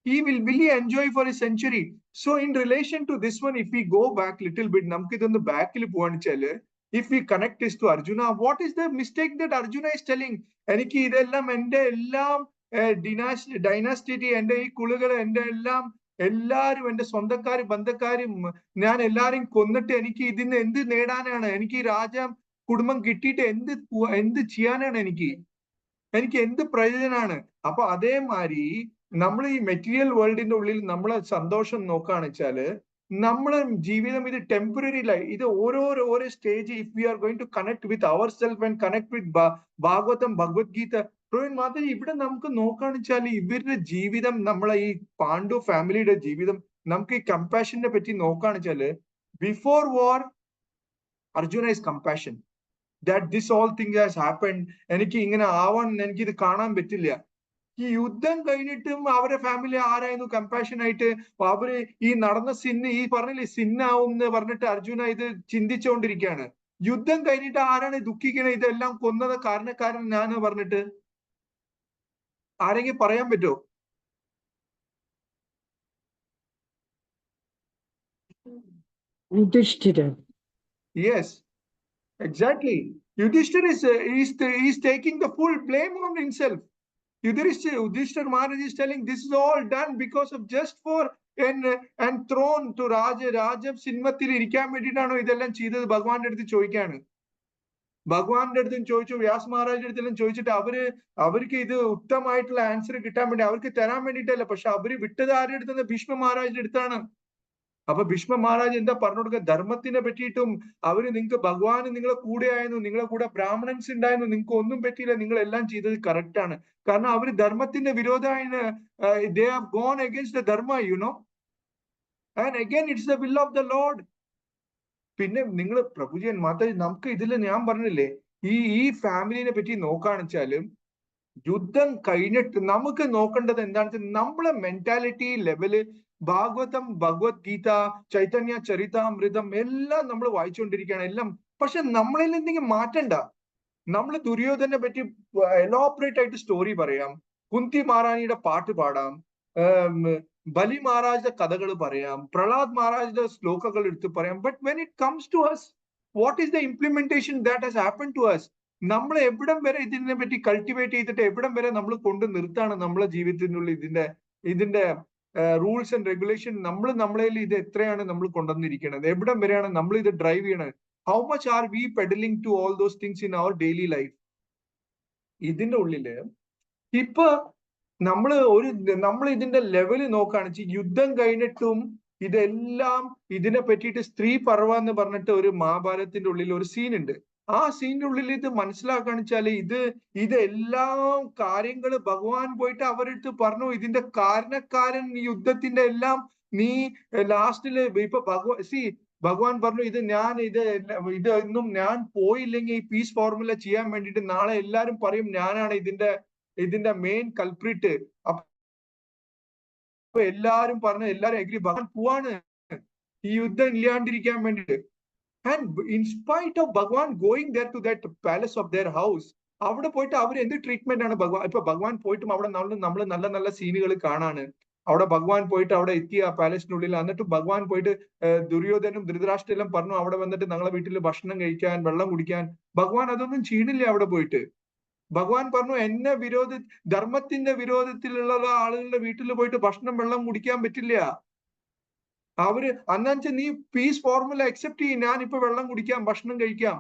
He will enjoy for his century. So in relation to this one, if we go back little bit, നമുക്ക് ഇതൊന്ന് ബാക്കിൽ പോവാന്ന് വെച്ചാല് if we connect this to Arjuna, what is the mistake that Arjuna is telling? എനിക്ക് ഇതെല്ലാം എന്റെ എല്ലാം dynasty, എന്റെ ഈ കുളുകൾ, എന്റെ എല്ലാരും എന്റെ സ്വന്തക്കാരും ബന്ധക്കാരും ഞാൻ എല്ലാരും കൊന്നിട്ട് എനിക്ക് ഇതിന് എന്ത് നേടാനാണ്? എനിക്ക് ഈ കുടുംബം കിട്ടിയിട്ട് എന്ത് ചെയ്യാനാണ്? എനിക്ക് എന്ത് പ്രയോജനമാണ്? അപ്പൊ അതേമാതിരി നമ്മൾ ഈ മെറ്റീരിയൽ വേൾഡിന്റെ ഉള്ളിൽ നമ്മളെ സന്തോഷം നോക്കുകയാണെന്ന് വെച്ചാല് നമ്മളെ ജീവിതം ഇത് ടെമ്പററി ലൈഫ്, ഇത് ഓരോ stage if we are going to connect with our self and connect with Bhagavatam, Bhagavadgita. Praveen Mataji, ഇവിടെ നമുക്ക് നോക്കുകയാണെന്ന് വെച്ചാൽ ഇവരുടെ ജീവിതം, നമ്മളെ ഈ പാണ്ഡു ഫാമിലിയുടെ ജീവിതം, നമുക്ക് ഈ കമ്പാഷനെ പറ്റി നോക്കുകയാണെന്ന് വെച്ചാല് before war Arjuna is compassion that this all thing has happened. എനിക്ക് ഇങ്ങനെ ആവാൻ എനിക്കിത് കാണാൻ പറ്റില്ല. ഈ യുദ്ധം കഴിഞ്ഞിട്ടും അവരുടെ ഫാമിലി ആരായിരുന്നു കമ്പാഷൻ ആയിട്ട്? അവര് ഈ നടന്ന ഈ പറഞ്ഞില്ലേ സിന്നാവും എന്ന് പറഞ്ഞിട്ട് അർജുന ഇത് ചിന്തിച്ചുകൊണ്ടിരിക്കുകയാണ്. യുദ്ധം കഴിഞ്ഞിട്ട് ആരാണ് ദുഃഖിക്കണേ? ഇതെല്ലാം കൊന്നത് കാരണക്കാരൻ ഞാൻ പറഞ്ഞിട്ട് ആരെങ്കിലും പറയാൻ പറ്റുമോ? Yes, exactly. Yudhishthira is taking the full blame on himself. Yudhishthira Maharaj is telling this is all done because of just for and thrown to Raja സിംഹത്തിൽ ഇരിക്കാൻ വേണ്ടിയിട്ടാണോ ഇതെല്ലാം ചെയ്തത്? ഭഗവാന്റെ അടുത്ത് ചോദിക്കാണ്. ഭഗവാന്റെ അടുത്തും ചോദിച്ചു, വ്യാസ് മഹാരാജിന്റെ അടുത്തെല്ലാം ചോദിച്ചിട്ട് അവർക്ക് ഇത് ഉത്തമമായിട്ടുള്ള ആൻസർ കിട്ടാൻ വേണ്ടി അവർക്ക് തരാൻ വേണ്ടിയിട്ടല്ല, പക്ഷെ അവര് വിട്ടത് ആരുടെ അടുത്താണ്? ഭീഷ്മ മഹാരാജിന്റെ അടുത്താണ്. അപ്പൊ ഭീഷ്മ മഹാരാജ് എന്താ പറഞ്ഞു കൊടുക്കുക? ധർമ്മത്തിനെ പറ്റിയിട്ടും നിങ്ങൾക്ക് ഭഗവാന് നിങ്ങളെ കൂടെ ആയിരുന്നു, നിങ്ങളെ കൂടെ ബ്രാഹ്മണൻസ് ഉണ്ടായിരുന്നു, നിങ്ങൾക്ക് ഒന്നും പറ്റിയില്ല, നിങ്ങൾ എല്ലാം ചെയ്തത് കറക്റ്റ് ആണ്. കാരണം അവര് ധർമ്മത്തിന്റെ വിരോധമാണ്. they have gone against the dharma, you know, and again it's the will of the Lord. പിന്നെ നിങ്ങൾ പ്രഭുജൻ മാതാജി, നമുക്ക് ഇതിൽ ഞാൻ പറഞ്ഞില്ലേ ഈ ഫാമിലിനെ പറ്റി നോക്കാന്ന് വെച്ചാലും യുദ്ധം കഴിഞ്ഞിട്ട് നമുക്ക് നോക്കേണ്ടത് എന്താണെന്ന് വെച്ചാൽ നമ്മളെ മെന്റാലിറ്റി ലെവല് ഭാഗവതം, ഭഗവത്ഗീത, ചൈതന്യ ചരിതാമൃതം എല്ലാം നമ്മൾ വായിച്ചുകൊണ്ടിരിക്കുകയാണ് എല്ലാം. പക്ഷെ നമ്മളിൽ എന്തെങ്കിലും മാറ്റണ്ട. നമ്മൾ ദുര്യോധനെ പറ്റി എലോപ്പറേറ്റ് ആയിട്ട് സ്റ്റോറി പറയാം, കുന്തി മഹാറാണിയുടെ പാട്ട് പാടാം, ബലി മഹാരാജയുടെ കഥകൾ പറയാം, പ്രഹ്ലാദ് മഹാരാജയുടെ ശ്ലോകങ്ങൾ എടുത്ത് പറയാം. But when it comes to us, what is the implementation that has happen to us? നമ്മൾ എവിടം വരെ ഇതിനെ പറ്റി കൾട്ടിവേറ്റ് ചെയ്തിട്ട് എവിടം വരെ നമ്മൾ കൊണ്ട് നിർത്താണ് നമ്മളെ ജീവിതത്തിനുള്ളിൽ ഇതിന്റെ റൂൾസ് ആൻഡ് റെഗുലേഷൻ? നമ്മളെ ഇത് എത്രയാണ് നമ്മൾ കൊണ്ടുവന്നിരിക്കുന്നത്? എവിടം വരെയാണ് നമ്മൾ ഇത് ഡ്രൈവ് ചെയ്യണത്? How much are we pedalling to all those things in our daily life? ഇതിന്റെ ഉള്ളില് ഇപ്പൊ നമ്മൾ ഇതിന്റെ ലെവല് നോക്കുകയാണെന്ന് വെച്ചാൽ യുദ്ധം കഴിഞ്ഞിട്ടും ഇതെല്ലാം ഇതിനെ പറ്റിയിട്ട് സ്ത്രീ പർവ എന്ന് പറഞ്ഞിട്ട് ഒരു മഹാഭാരതത്തിന്റെ ഉള്ളിൽ ഒരു സീൻ ഉണ്ട്. ആ സീനിന്റെ ഉള്ളിൽ ഇത് മനസ്സിലാക്കാന്ന് വെച്ചാല് ഇതെല്ലാം കാര്യങ്ങള് ഭഗവാൻ പോയിട്ട് അവരെടുത്ത് പറഞ്ഞു, ഇതിന്റെ കാരണക്കാരൻ യുദ്ധത്തിന്റെ എല്ലാം നീ ലാസ്റ്റില് ഇപ്പൊ ഭഗവാൻ പറഞ്ഞു, ഇതൊന്നും ഞാൻ പോയില്ലെങ്കിൽ ഈ പീസ് ഫോർമുല ചെയ്യാൻ വേണ്ടിയിട്ട് നാളെ എല്ലാരും പറയും ഞാനാണ് ഇതിന്റെ മെയിൻ കൾപ്രിറ്റ്. അപ്പൊ എല്ലാരും എഗ്രി, ഭഗവാൻ പോവാണ് ഈ യുദ്ധം ഇല്ലാണ്ടിരിക്കാൻ വേണ്ടിട്ട്. And in spite of Bhagwan going there to that palace of their house, അവിടെ പോയിട്ട് അവർ എന്ത് ട്രീറ്റ്മെന്റ് ആണ് ഭഗവാൻ? ഇപ്പൊ ഭഗവാൻ പോയിട്ടും അവിടെ നമ്മൾ നല്ല നല്ല സീനുകൾ കാണാണ്. അവിടെ ഭഗവാൻ പോയിട്ട് അവിടെ എത്തിയ പാലസിനുള്ളിൽ. എന്നിട്ട് ഭഗവാൻ പോയിട്ട് ദുര്യോധനും ധൃതരാഷ്ട്രെല്ലാം പറഞ്ഞു അവിടെ വന്നിട്ട് ഞങ്ങളെ വീട്ടിൽ ഭക്ഷണം കഴിക്കാൻ, വെള്ളം കുടിക്കാൻ. ഭഗവാൻ അതൊന്നും ചെയ്യണില്ല അവിടെ പോയിട്ട്. ഭഗവാൻ പറഞ്ഞു എന്നെ ധർമ്മത്തിന്റെ വിരോധത്തിലുള്ള ആളുകളുടെ വീട്ടിൽ പോയിട്ട് ഭക്ഷണം വെള്ളം കുടിക്കാൻ പറ്റില്ല. അന്നാച്ച നീ പീസ് ഫോർമുല അക്സെപ്റ്റ് ചെയ്യും, ഞാൻ ഇപ്പൊ വെള്ളം കുടിക്കാം, ഭക്ഷണം കഴിക്കാം.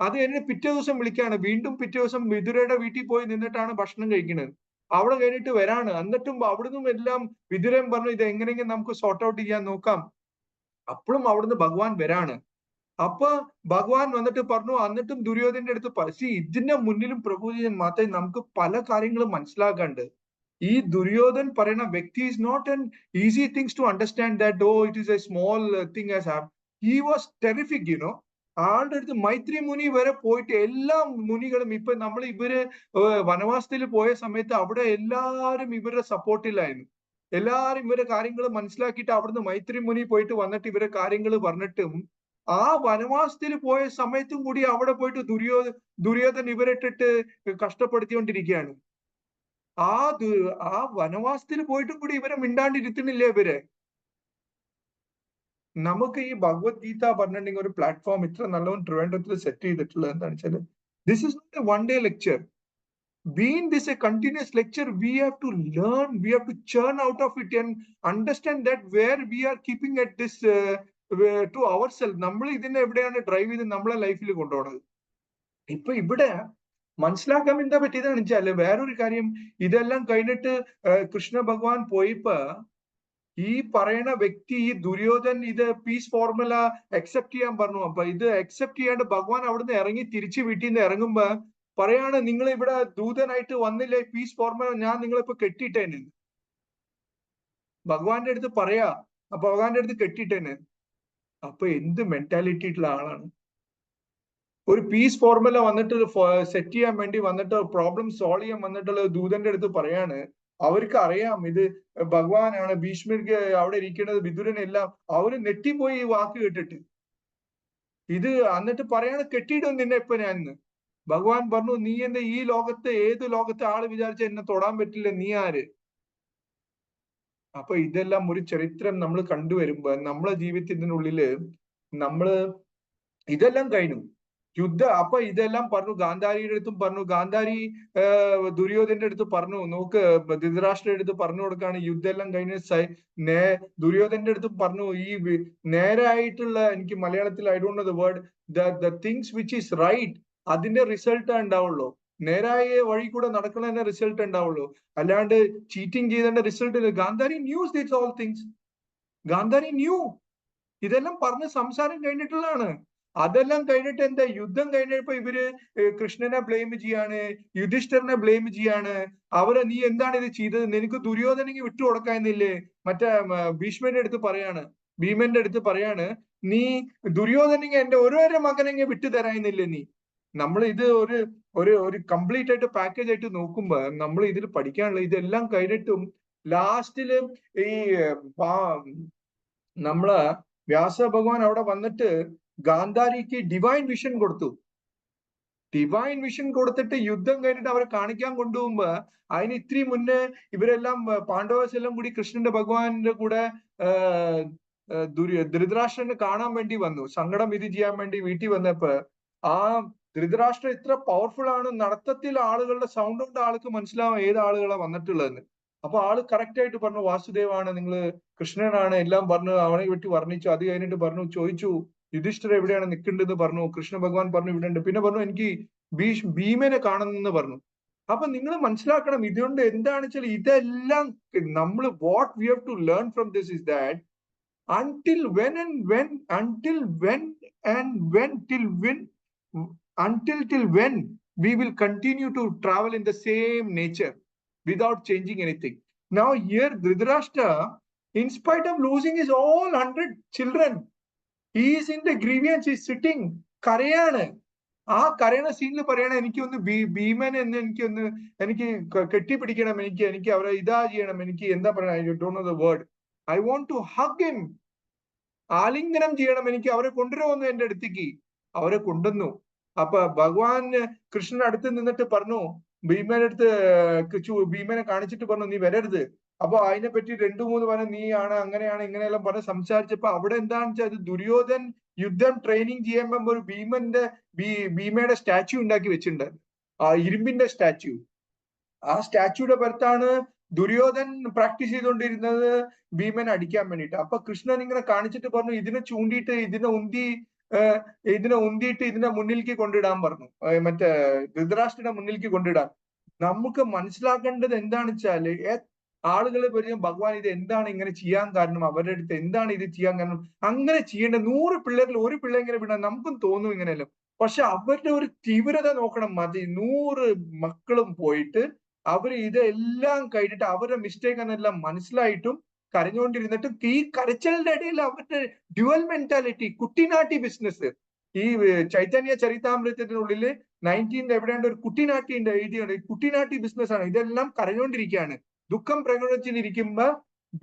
അത് എന്നെ പിറ്റേ ദിവസം വിളിക്കാണ്. വീണ്ടും പിറ്റേ ദിവസം വിതുരയുടെ വീട്ടിൽ പോയി നിന്നിട്ടാണ് ഭക്ഷണം കഴിക്കുന്നത്. അവിടെ കഴിഞ്ഞിട്ട് വരാണ്. എന്നിട്ടും അവിടുന്ന് എല്ലാം വിതുരൻ പറഞ്ഞു ഇത് എങ്ങനെയെങ്കിലും നമുക്ക് സോർട്ട് ഔട്ട് ചെയ്യാൻ നോക്കാം. അപ്പോഴും അവിടുന്ന് ഭഗവാൻ വരാണ്. അപ്പൊ ഭഗവാൻ വന്നിട്ട് പറഞ്ഞു. എന്നിട്ടും ദുര്യോധന്റെ അടുത്ത് ഇതിന്റെ മുന്നിലും പ്രഭുജൻ മാത്രമേ നമുക്ക് പല കാര്യങ്ങളും മനസ്സിലാക്കാണ്ട്. ഈ ദുര്യോധൻ പറയുന്ന വ്യക്തി is not an easy things to understand that it is a small thing has happened. He was terrific, ആളുടെ അടുത്ത് മൈത്രി മുനി വരെ പോയിട്ട് എല്ലാ മുനികളും ഇപ്പൊ ഇവര് വനവാസത്തിൽ പോയ സമയത്ത് അവിടെ എല്ലാരും ഇവരുടെ സപ്പോർട്ടിലായിരുന്നു. എല്ലാരും ഇവരുടെ കാര്യങ്ങൾ മനസ്സിലാക്കിയിട്ട് അവിടുന്ന് മൈത്രി മുനി പോയിട്ട് വന്നിട്ട് ഇവരെ കാര്യങ്ങൾ പറഞ്ഞിട്ടും ആ വനവാസത്തിൽ പോയ സമയത്തും കൂടി അവിടെ പോയിട്ട് ദുര്യോധൻ ഇവരിട്ടിട്ട് കഷ്ടപ്പെടുത്തിക്കൊണ്ടിരിക്കുകയാണ്. ആ വനവാസത്തിൽ പോയിട്ടും കൂടി ഇവരെ മിണ്ടാണ്ടിരുത്തണില്ലേ ഇവരെ. നമുക്ക് ഈ ഭഗവത്ഗീത പറഞ്ഞിട്ടുണ്ടെങ്കിൽ ഒരു പ്ലാറ്റ്ഫോം ഇത്ര നല്ലവണ്ണം ട്രിവാൻഡ്രത്തിൽ സെറ്റ് ചെയ്തിട്ടുള്ളത് എന്താണെന്ന് വെച്ചാൽ this is not a one day lecture. Being this a continuous lecture, we have to learn, we have to churn out of it and understand that where we are keeping at this to ourselves. നമ്മൾ ഇതിനെ എവിടെയാണ് drive ചെയ്ത് നമ്മളെ ലൈഫിൽ കൊണ്ടുപോകുന്നത്. ഇപ്പൊ ഇവിടെ മനസ്സിലാക്കാൻ എന്താ പറ്റിയതെന്ന് വെച്ചാല് വേറൊരു കാര്യം, ഇതെല്ലാം കഴിഞ്ഞിട്ട് കൃഷ്ണ ഭഗവാൻ പോയപ്പോ ഈ പറയുന്ന വ്യക്തി ഈ ദുര്യോധൻ ഇത് പീസ് ഫോർമുല അക്സെപ്റ്റ് ചെയ്യാൻ പറഞ്ഞു. അപ്പൊ ഇത് അക്സെപ്റ്റ് ചെയ്യാണ്ട് ഭഗവാൻ അവിടുന്ന് ഇറങ്ങി തിരിച്ച് വീട്ടിൽ നിന്ന് ഇറങ്ങുമ്പോ പറയാണ് നിങ്ങൾ ഇവിടെ ദൂതനായിട്ട് വന്നില്ലേ, പീസ് ഫോർമുല ഞാൻ നിങ്ങളിപ്പോ കെട്ടിയിട്ടേന്. ഭഗവാന്റെ അടുത്ത് പറയാ, ഭഗവാന്റെ അടുത്ത് കെട്ടിയിട്ടേന്. അപ്പൊ എന്ത് മെന്റാലിറ്റി ഉള്ള ആളാണ്. ഒരു പീസ് ഫോർമുല വന്നിട്ട് സെറ്റ് ചെയ്യാൻ വേണ്ടി വന്നിട്ട് പ്രോബ്ലം സോൾവ് ചെയ്യാൻ വന്നിട്ടുള്ള ദൂതന്റെ അടുത്ത് പറയാണ്. അവർക്ക് അറിയാം ഇത് ഭഗവാനാണ്, ഭീഷ്മർക്ക് അവിടെ ഇരിക്കുന്നത് വിതുരനെല്ലാം. അവര് നെറ്റിപ്പോയി ഈ വാക്ക് കേട്ടിട്ട്. ഇത് എന്നിട്ട് പറയാണ് കെട്ടിയിടും നിന്നെ ഇപ്പൊ ഞാൻ. ഭഗവാൻ പറഞ്ഞു നീ എന്താ ഈ ലോകത്ത് ഏത് ലോകത്തെ ആള് വിചാരിച്ച എന്നെ തൊടാൻ പറ്റില്ല, നീ ആര്? അപ്പൊ ഇതെല്ലാം ഒരു ചരിത്രം നമ്മൾ കണ്ടുവരുമ്പോ നമ്മളെ ജീവിതത്തിനുള്ളില് നമ്മള് ഇതെല്ലാം കഴിഞ്ഞു അപ്പൊ ഇതെല്ലാം പറഞ്ഞു. ഗാന്ധാരിയുടെ അടുത്തും പറഞ്ഞു. ഗാന്ധാരി ദുര്യോധന്റെ അടുത്ത് പറഞ്ഞു. നോക്ക് ധൃതരാഷ്ട്രയുടെ അടുത്ത് പറഞ്ഞു കൊടുക്കാണ് യുദ്ധം എല്ലാം കഴിഞ്ഞ് ദുര്യോധന്റെ അടുത്ത് പറഞ്ഞു ഈ നേരായിട്ടുള്ള, എനിക്ക് മലയാളത്തിൽ I don't know the word, the things which is right അതിന്റെ റിസൾട്ട് ഉണ്ടാവുള്ളൂ. നേരായ വഴി കൂടെ നടക്കുന്നതിന്റെ റിസൾട്ട് ഉണ്ടാവുള്ളൂ. അല്ലാണ്ട് ചീറ്റിംഗ് ചെയ്തതിന്റെ റിസൾട്ട് ഇല്ല. Gandhari news this all things. Gandhari new. ഇതെല്ലാം പറഞ്ഞ് സംസാരം കഴിഞ്ഞിട്ടുള്ളതാണ്. അതെല്ലാം കഴിഞ്ഞിട്ട് എന്താ യുദ്ധം കഴിഞ്ഞപ്പോ ഇവര് കൃഷ്ണനെ ബ്ലെയിം ചെയ്യാണ്, യുധിഷ്ഠിരനെ ബ്ലെയിം ചെയ്യാണ്. അവരെ നീ എന്താണ് ഇത് ചെയ്തത്, നിനക്ക് ദുര്യോധനെങ്കിൽ വിട്ടു കൊടുക്കാന്നില്ലേ? മറ്റേ ഭീഷ്മന്റെ അടുത്ത് പറയാണ്, ഭീമന്റെ അടുത്ത് പറയാണ് നീ ദുര്യോധനെങ്കിൽ എന്റെ ഓരോരോ മകനെങ്കിൽ വിട്ടു തരാന്നില്ലേ നീ. നമ്മൾ ഇത് ഒരു കംപ്ലീറ്റ് ആയിട്ട് പാക്കേജ് ആയിട്ട് നോക്കുമ്പോ നമ്മൾ ഇതിൽ പഠിക്കാനുള്ള ഇതെല്ലാം കഴിഞ്ഞിട്ടും ലാസ്റ്റില് ഈ നമ്മള് വ്യാസ ഭഗവാൻ അവിടെ വന്നിട്ട് ഗാന്ധാരിക്ക് ഡിവൈൻ വിഷൻ കൊടുത്തു. ഡിവൈൻ വിഷൻ കൊടുത്തിട്ട് യുദ്ധം കഴിഞ്ഞിട്ട് അവരെ കാണിക്കാൻ കൊണ്ടുപോകുമ്പോ അതിന് ഇത്തിരി മുന്നേ ഇവരെല്ലാം പാണ്ഡവേഴ്സ് എല്ലാം കൂടി കൃഷ്ണന്റെ ഭഗവാന്റെ കൂടെ ധൃതരാഷ്ട്രനെ കാണാൻ വേണ്ടി വന്നു. സങ്കടം ഇത് ചെയ്യാൻ വേണ്ടി വീട്ടിൽ വന്നപ്പോ ആ ധൃതരാഷ്ട്ര ഇത്ര പവർഫുൾ ആണ്, നടത്തത്തിൽ ആളുകളുടെ സൗണ്ട് കൊണ്ട് ആൾക്ക് മനസ്സിലാവും ഏത് ആളുകളാണ് വന്നിട്ടുള്ളതെന്ന്. അപ്പൊ ആള് കറക്റ്റ് ആയിട്ട് പറഞ്ഞു വാസുദേവാണ്, നിങ്ങള് കൃഷ്ണനാണ്, എല്ലാം പറഞ്ഞു. അവനെ വെട്ടി വർണ്ണിച്ചു. അത് കഴിഞ്ഞിട്ട് പറഞ്ഞു, ചോദിച്ചു യുധിഷ്ഠിര എവിടെയാണ് നിൽക്കേണ്ടതെന്ന് പറഞ്ഞു. കൃഷ്ണ ഭഗവാൻ പറഞ്ഞു ഇവിടെ ഉണ്ട്. പിന്നെ പറഞ്ഞു എനിക്ക് ഭീമനെ കാണുന്നെന്ന് പറഞ്ഞു. അപ്പൊ നിങ്ങൾ മനസ്സിലാക്കണം ഇതുകൊണ്ട് എന്താണെന്ന് വെച്ചാൽ ഇതെല്ലാം നമ്മൾ what we have to learn from this is that until when we will continue to travel in the same nature without changing anything. Now here Dhritarashtra, in spite of losing his all 100 children, he is in the grievance, he is sitting karayana. ആ കരയണ സീനിൽ പറയണ എനിക്കൊന്ന് ഭീമൻ എന്ന് എനിക്ക് കെട്ടിപ്പിടിക്കണം, എനിക്ക് അവരെ ഇതാ ചെയ്യണം, എനിക്ക് എന്താ പറയണ, I don't know the word, I want to hug him, ആലിംഗനം ചെയ്യണം, എനിക്ക് അവരെ കൊണ്ടുവരുമെന്ന് എന്റെ അടുത്തേക്ക്. അവരെ കൊണ്ടുവന്നു. അപ്പൊ ഭഗവാൻ കൃഷ്ണൻ അടുത്ത് നിന്നിട്ട് പറഞ്ഞു, ഭീമനെ കാണിച്ചിട്ട് പറഞ്ഞു നീ വരരുത്. അപ്പൊ അതിനെപ്പറ്റി 2-3 പറഞ്ഞ നീയാണ് അങ്ങനെയാണ് ഇങ്ങനെയെല്ലാം പറഞ്ഞ് സംസാരിച്ചപ്പോ അവിടെ എന്താണെന്ന് വെച്ചാൽ അത് ദുര്യോധൻ യുദ്ധം ട്രെയിനിങ് ചെയ്യുമ്പോൾ ഒരു ഭീമയുടെ സ്റ്റാച്യു ഉണ്ടാക്കി വെച്ചിട്ടുണ്ട്, ആ ഇരുമ്പിന്റെ സ്റ്റാച്യു. ആ സ്റ്റാച്യൂയുടെ പുറത്താണ് ദുര്യോധൻ പ്രാക്ടീസ് ചെയ്തുകൊണ്ടിരുന്നത് ഭീമനെ അടിക്കാൻ വേണ്ടിയിട്ട്. അപ്പൊ കൃഷ്ണൻ ഇങ്ങനെ കാണിച്ചിട്ട് പറഞ്ഞു ഇതിനെ ചൂണ്ടിയിട്ട് ഇതിനെ ഉന്തിയിട്ട് ഇതിന്റെ മുന്നിലേക്ക് കൊണ്ടിടാൻ പറഞ്ഞു, മറ്റേ ധൃതരാഷ്ട്രയുടെ മുന്നിലേക്ക് കൊണ്ടിടാൻ. നമുക്ക് മനസ്സിലാക്കേണ്ടത് എന്താണെന്ന് വെച്ചാല് ആളുകൾ പറയും ഭഗവാൻ ഇത് എന്താണ് ഇങ്ങനെ ചെയ്യാൻ കാരണം, അവരുടെ അടുത്ത് എന്താണ് ഇത് ചെയ്യാൻ കാരണം, അങ്ങനെ ചെയ്യേണ്ട 100 പിള്ളേരിൽ ഒരു പിള്ളേ ഇങ്ങനെ വിടാൻ നമുക്കും തോന്നും ഇങ്ങനെയല്ലോ. പക്ഷെ അവരുടെ ഒരു തീവ്രത നോക്കണം. മതി 100 മക്കളും പോയിട്ട് അവർ ഇതെല്ലാം കഴിഞ്ഞിട്ട് അവരുടെ മിസ്റ്റേക്ക് എന്നെല്ലാം മനസ്സിലായിട്ടും കരഞ്ഞുകൊണ്ടിരുന്നിട്ടും ഈ കരച്ചിലിന്റെ ഇടയിൽ അവരുടെ ഡ്യുവൽ മെന്റാലിറ്റി, കുട്ടിനാട്ടി ബിസിനസ്. ഈ ചൈതന്യ ചരിതാമൃതത്തിനുള്ളില് 19 എവിടെയാണ്ട് ഒരു കുട്ടിനാട്ടി ഉണ്ട് എഴുതിയാണ്. കുട്ടിനാട്ടി ബിസിനസ് ആണ്. ഇതെല്ലാം കരഞ്ഞുകൊണ്ടിരിക്കുകയാണ്. ദുഃഖം പ്രകടിച്ചിരിക്കുമ്പോ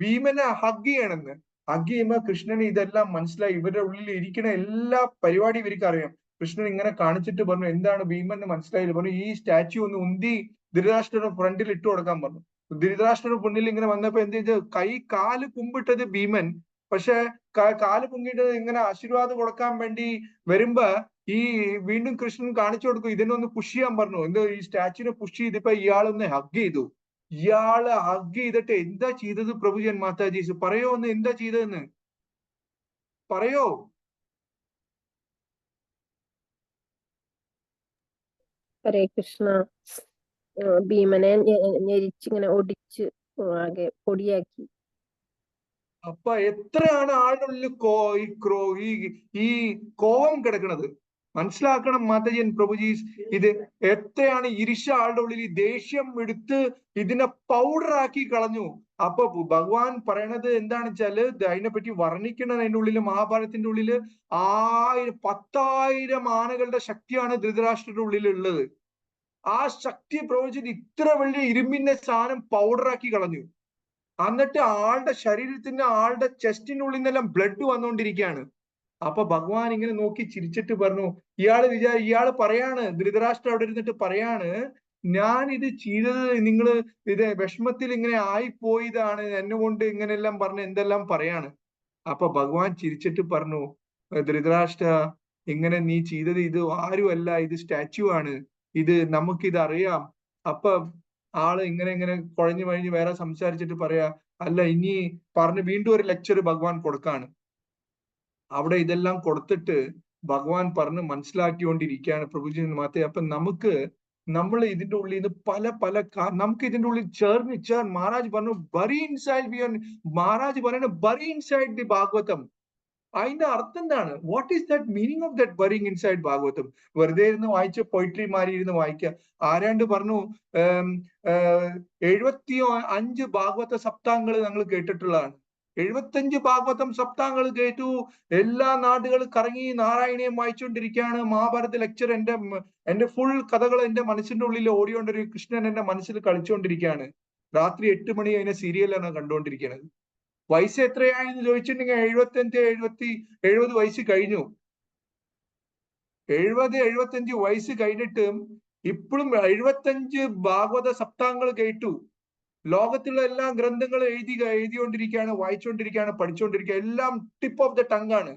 ഭീമനെ ഹഗ് ചെയ്യണമെന്ന്. ഹഗ് ചെയ്യുമ്പോ കൃഷ്ണന് ഇതെല്ലാം മനസ്സിലായി. ഇവരുടെ ഉള്ളിൽ ഇരിക്കുന്ന എല്ലാ പരിപാടിയും ഇവർക്ക് അറിയാം. കൃഷ്ണൻ ഇങ്ങനെ കാണിച്ചിട്ട് പറഞ്ഞു എന്താണ് ഭീമന് മനസ്സിലായില്ല. പറഞ്ഞു ഈ സ്റ്റാച്യു ഒന്ന് ഉന്തി ധൃതരാഷ്ട്രയുടെ ഫ്രണ്ടിൽ ഇട്ട് കൊടുക്കാൻ പറഞ്ഞു. ധൃതരാഷ്ട്രയുടെ മുന്നിൽ ഇങ്ങനെ വന്നപ്പോ എന്ത് ചെയ്ത് കാല് കുമ്പിട്ടത് ഭീമൻ. പക്ഷെ കാല് പൊങ്ങിയിട്ട് ഇങ്ങനെ ആശീർവാദം കൊടുക്കാൻ വേണ്ടി വരുമ്പോ ഈ വീണ്ടും കൃഷ്ണൻ കാണിച്ചു കൊടുക്കും ഇതിനൊന്ന് പുഷ് ചെയ്യാൻ പറഞ്ഞു. എന്തോ ഈ സ്റ്റാച്യുവിനെ പുഷ് ചെയ്തിപ്പോ ഇയാളൊന്ന് ഹഗ് ചെയ്തു. ഇയാള് ഹഗ് ചെയ്തിട്ട് എന്താ ചെയ്തത് പ്രഭുജൻ മാതാജീസ് പറയോ ഒന്ന്, എന്താ ചെയ്തതെന്ന് പറയോ? ഹരേ കൃഷ്ണ. ഭീമനെ ഞെരിച്ചിങ്ങനെ ഒടിച്ച് ആകെ പൊടിയാക്കി. അപ്പൊ എത്രയാണ് ആളുകളിൽ ഈ കോപം കിടക്കുന്നത് മനസ്സിലാക്കണം മാതാജൻ പ്രഭുജി. ഇത് എത്രയാണ് ഇരിശ ആളുടെ ഉള്ളിൽ ഈ ദേഷ്യം എടുത്ത് ഇതിനെ പൗഡറാക്കി കളഞ്ഞു. അപ്പൊ ഭഗവാൻ പറയണത് എന്താണെന്ന് വെച്ചാല് അതിനെപ്പറ്റി വർണ്ണിക്കുന്നത് അതിന്റെ ഉള്ളില് മഹാഭാരതത്തിന്റെ ഉള്ളില് 10,000 ആനകളുടെ ശക്തിയാണ് ധൃതരാഷ്ട്രയുടെ ഉള്ളിൽ ഉള്ളത്. ആ ശക്തി പ്രവചിച്ച് ഇത്ര വലിയ ഇരുമ്പിന്റെ സാധനം പൗഡറാക്കി കളഞ്ഞു. എന്നിട്ട് ആളുടെ ശരീരത്തിന്റെ ആളുടെ ചെസ്റ്റിനുള്ളിൽ നിന്നെല്ലാം ബ്ലഡ് വന്നുകൊണ്ടിരിക്കുകയാണ്. അപ്പൊ ഭഗവാൻ ഇങ്ങനെ നോക്കി ചിരിച്ചിട്ട് പറഞ്ഞു, ഇയാള് പറയാണ്, ധൃതരാഷ്ട്രം അവിടെ ഇരുന്നിട്ട് പറയാണ്, ഞാൻ ഇത് ചെയ്തത് നിങ്ങള് ഇത് വിഷമത്തിൽ ഇങ്ങനെ ആയിപ്പോയതാണ്, എന്നെ കൊണ്ട് ഇങ്ങനെല്ലാം പറഞ്ഞ് എന്തെല്ലാം പറയാണ്. അപ്പൊ ഭഗവാൻ ചിരിച്ചിട്ട് പറഞ്ഞു, ധൃതരാഷ്ട്ര ഇങ്ങനെ നീ ചെയ്തത് ഇത് ആരുമല്ല, ഇത് സ്റ്റാച്യു ആണ്, ഇത് നമുക്കിത് അറിയാം. അപ്പൊ ആള് ഇങ്ങനെ കുഴഞ്ഞു കഴിഞ്ഞ് വേറെ സംസാരിച്ചിട്ട് പറയാ, അല്ല ഇനി പറഞ്ഞ് വീണ്ടും ഒരു ലെക്ചർ ഭഗവാൻ കൊടുക്കാണ്. അവിടെ ഇതെല്ലാം കൊടുത്തിട്ട് ഭഗവാൻ പറഞ്ഞ് മനസ്സിലാക്കിക്കൊണ്ടിരിക്കുകയാണ് പ്രഭുജി മാത്തേ. അപ്പൊ നമ്മൾ ഇതിന്റെ ഉള്ളിൽ നിന്ന് പല നമുക്ക് ഇതിന്റെ ഉള്ളിൽ ചേർന്ന് മഹാരാജ് പറഞ്ഞു ബറി ഇൻസൈഡ് മഹാരാജ് പറയുന്നത് ബറി ഇൻസൈഡ് ദി ഭാഗവതം. അതിന്റെ അർത്ഥം എന്താണ്? What is that meaning of that bearing inside Bhagavatam? വെറുതെ ഇരുന്ന് വായിച്ച പോയിട്രിമാരി ഇരുന്ന് വായിക്കുക. ആരാണ്ട് പറഞ്ഞു 75 ഭാഗവത സപ്താഹങ്ങൾ ഞങ്ങൾ കേട്ടിട്ടുള്ളതാണ്. 75 ഭാഗവതം സപ്താഹങ്ങൾ കേട്ടു. എല്ലാ നാടുകളും കറങ്ങി നാരായണീയം വായിച്ചുകൊണ്ടിരിക്കുകയാണ്. മഹാഭാരത ലെക്ചർ എന്റെ ഫുൾ കഥകൾ എന്റെ മനസ്സിന്റെ ഉള്ളിൽ ഓടിക്കൊണ്ടിരിക്കും. കൃഷ്ണൻ എന്റെ മനസ്സിൽ കളിച്ചുകൊണ്ടിരിക്കുകയാണ്. രാത്രി 8 മണി അതിനെ സീരിയലാണ് കണ്ടുകൊണ്ടിരിക്കുന്നത്. വയസ്സ് എത്രയായെന്ന് ചോദിച്ചിട്ടുണ്ടെങ്കിൽ 70 വയസ്സ് കഴിഞ്ഞു. 75 വയസ്സ് കഴിഞ്ഞിട്ടും ഇപ്പോഴും 75 ഭാഗവത സപ്താഹങ്ങൾ കേട്ടു. ലോകത്തിലുള്ള എല്ലാ ഗ്രന്ഥങ്ങളും എഴുതിക്കൊണ്ടിരിക്കുകയാണ്, വായിച്ചുകൊണ്ടിരിക്കുകയാണ്, പഠിച്ചുകൊണ്ടിരിക്കുകയാണ്. എല്ലാം ടിപ്പ് ഓഫ് ദ ടങ് ആണ്.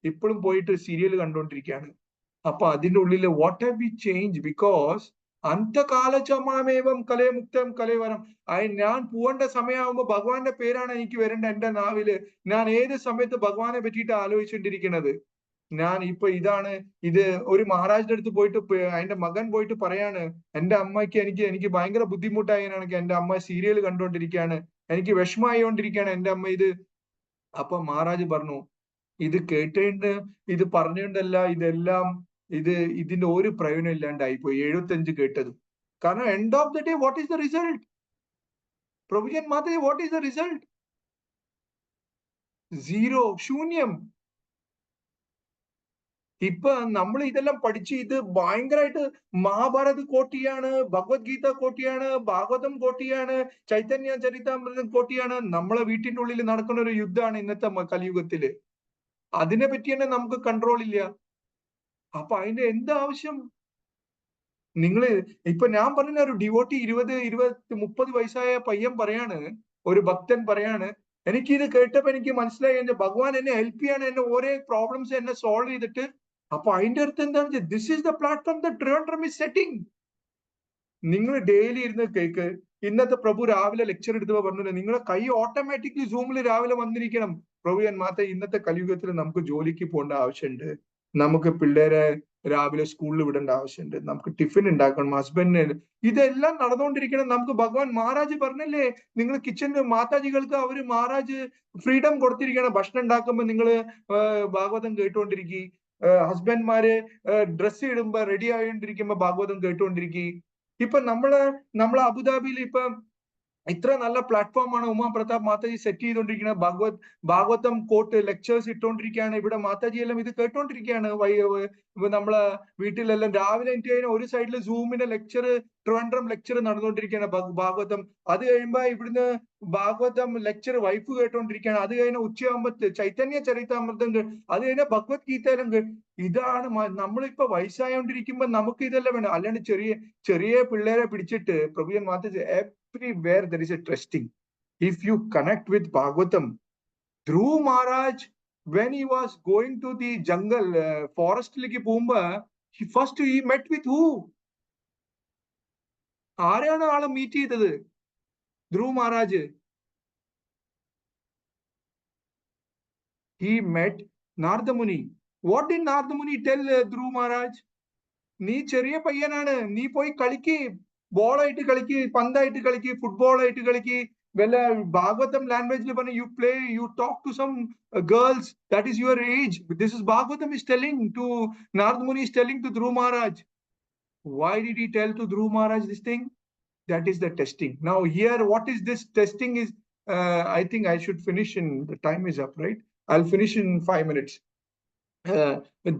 ഇപ്പോഴും പോയിട്ട് സീരിയൽ കണ്ടുകൊണ്ടിരിക്കുകയാണ്. അപ്പൊ അതിന്റെ ഉള്ളിൽ what have we change? Because അന്തകാലചമാമേവം കലയമുക്തം കലയവരം. ഞാൻ പോവേണ്ട സമയമാകുമ്പോ ഭഗവാന്റെ പേരാണ് എനിക്ക് വരേണ്ട എന്റെ നാവില്. ഞാൻ ഏത് സമയത്ത് ഭഗവാനെ പറ്റിയിട്ട് ആലോചിച്ചുകൊണ്ടിരിക്കുന്നത്. ഞാൻ ഇപ്പൊ ഇത് ഒരു മഹാരാജിന്റെ അടുത്ത് പോയിട്ട് അതിന്റെ മകൻ പോയിട്ട് പറയാണ്, എന്റെ അമ്മയ്ക്ക് എനിക്ക് ഭയങ്കര ബുദ്ധിമുട്ടായതിനാണെങ്കിൽ എന്റെ അമ്മ സീരിയൽ കണ്ടുകൊണ്ടിരിക്കുകയാണ്, എനിക്ക് വിഷമമായിക്കൊണ്ടിരിക്കുകയാണ് എന്റെ അമ്മ ഇത്. അപ്പൊ മഹാരാജ് പറഞ്ഞു, ഇത് കേട്ടിട്ട് ഇത് പറഞ്ഞുകൊണ്ടല്ല, ഇതിന്റെ ഒരു പ്രയോജനം ഇല്ലാണ്ടായിപ്പോയി 75 കേട്ടത്. കാരണം end of the day what is the result? പ്രഭുജൻ മാതേ, വാട്ട് ഈസ് ദ റിസൾട്ട്? 0, ശൂന്യം. ഇപ്പൊ നമ്മൾ ഇതെല്ലാം പഠിച്ച് ഇത് ഭയങ്കരമായിട്ട് മഹാഭാരത് കോട്ടിയാണ്, ഭഗവത്ഗീത കോട്ടിയാണ്, ഭാഗവതം കോട്ടിയാണ്, ചൈതന്യ ചരിതാമൃതം കോട്ടിയാണ്. നമ്മളെ വീട്ടിന്റെ ഉള്ളിൽ നടക്കുന്ന ഒരു യുദ്ധമാണ് ഇന്നത്തെ കലിയുഗത്തില്. അതിനെ പറ്റി തന്നെ നമുക്ക് കൺട്രോൾ ഇല്ല. അപ്പൊ അതിന്റെ എന്താവശ്യം? ഇപ്പൊ ഞാൻ പറഞ്ഞ ഒരു ഡിവോട്ടി 20-30 വയസ്സായ പയ്യൻ പറയാണ്, ഒരു ഭക്തൻ പറയാണ്, എനിക്ക് ഇത് കേട്ടപ്പോ എനിക്ക് മനസ്സിലായി എന്റെ ഭഗവാൻ എന്നെ ഹെൽപ്പ് ചെയ്യാണ്, എന്നെ ഓരോ പ്രോബ്ലംസ് എന്നെ സോൾവ് ചെയ്തിട്ട്. അപ്പൊ അതിന്റെ അർത്ഥം എന്താണ്? This is the platform the Trivandrum is setting. നിങ്ങൾ ഡെയിലി ഇരുന്ന് കേക്ക്. ഇന്നത്തെ പ്രഭു രാവിലെ ലെക്ചർ എടുത്തപ്പോ പറഞ്ഞു, നിങ്ങളെ കൈ ഓട്ടോമാറ്റിക്കലി സൂമിൽ രാവിലെ വന്നിരിക്കണം. പ്രഭു ഞാൻ മാത്രം ഇന്നത്തെ കലിയുഗത്തിൽ നമുക്ക് ജോലിക്ക് പോകേണ്ട ആവശ്യമുണ്ട്, നമുക്ക് പിള്ളേരെ രാവിലെ സ്കൂളിൽ വിടേണ്ട ആവശ്യമുണ്ട്, നമുക്ക് ടിഫിൻ ഉണ്ടാക്കണം, ഹസ്ബൻഡിന് ഇതെല്ലാം നടന്നുകൊണ്ടിരിക്കണം. നമുക്ക് ഭഗവാൻ മഹാരാജ് പറഞ്ഞല്ലേ, നിങ്ങൾ കിച്ചണിൽ മാതാജികൾക്ക് അവര് മഹാരാജ് ഫ്രീഡം കൊടുത്തിരിക്കണം. ഭക്ഷണം ഉണ്ടാക്കുമ്പോൾ നിങ്ങൾ ഭാഗവതം കേട്ടുകൊണ്ടിരിക്കും, ഹസ്ബൻഡ്മാര് ഡ്രസ്സ് ഇടുമ്പോ റെഡി ആയിക്കൊണ്ടിരിക്കുമ്പോ ഭാഗവതം കേട്ടുകൊണ്ടിരിക്കും. ഇപ്പൊ നമ്മള് അബുദാബിയിൽ ഇപ്പൊ ഇത്ര നല്ല പ്ലാറ്റ്ഫോമാണ് ഉമാ പ്രതാപ് മാതാജി സെറ്റ് ചെയ്തുകൊണ്ടിരിക്കുന്നത്. ഭാഗവതം കോട്ട് ലെക്ചേഴ്സ് ഇട്ടുകൊണ്ടിരിക്കുകയാണ്. ഇവിടെ മാതാജി എല്ലാം ഇത് കേട്ടോണ്ടിരിക്കുകയാണ്. നമ്മളെ വീട്ടിലെല്ലാം രാവിലെ എനിക്ക് കഴിഞ്ഞാൽ ഒരു സൈഡിൽ സൂമിന്റെ ലെക്ചർ, ട്രിവാൻഡ്രം ലെക്ചർ നടന്നുകൊണ്ടിരിക്കുകയാണ് ഭാഗവതം. അത് കഴിയുമ്പോ ഇവിടുന്ന് ഭാഗവതം ലെക്ചർ വൈഫ് കേട്ടോണ്ടിരിക്കുകയാണ്. അത് കഴിഞ്ഞ ഉച്ചയാകുമ്പോ ചൈതന്യ ചരിതാമൃതം, അത് കഴിഞ്ഞാൽ ഭഗവത്ഗീതയിലും. ഇതാണ് നമ്മളിപ്പോ വയസ്സായോണ്ടിരിക്കുമ്പോ നമുക്ക് ഇതെല്ലാം വേണം. അല്ലാണ്ട് ചെറിയ പിള്ളേരെ പിടിച്ചിട്ട് പ്രഭുയൻ Mataji everywhere there is a trusting. If you connect with Bhagavatam, Dhruv Maharaj, when he was going to the jungle, forest like Pumba, he met with who? ആരെയാണ് ആളെ മീറ്റ് ചെയ്തത്? Dhruv Maharaj. He met Narada Muni. What did Narada Muni tell Dhruv Maharaj? നീ ചെറിയ പയ്യനാണ്, നീ പോയി കളിക്ക്, ബോളായിട്ട് കളിക്ക്, പന്തായിട്ട് കളിക്ക്, ഫുട്ബോളായിട്ട് കളിക്ക്. വല്ല ഭാഗവതം ലാംഗ്വേജിൽ പറഞ്ഞ you play, you talk to some girls, that is your age. This is Bhagavatam is telling to Narada Muni is telling to Dhruv Maharaj. Why did he tell to Dhruv Maharaj this thing? That is the testing. Now here, what is this testing is, I think I should finish in, the time is up, right? I'll finish in 5 minutes.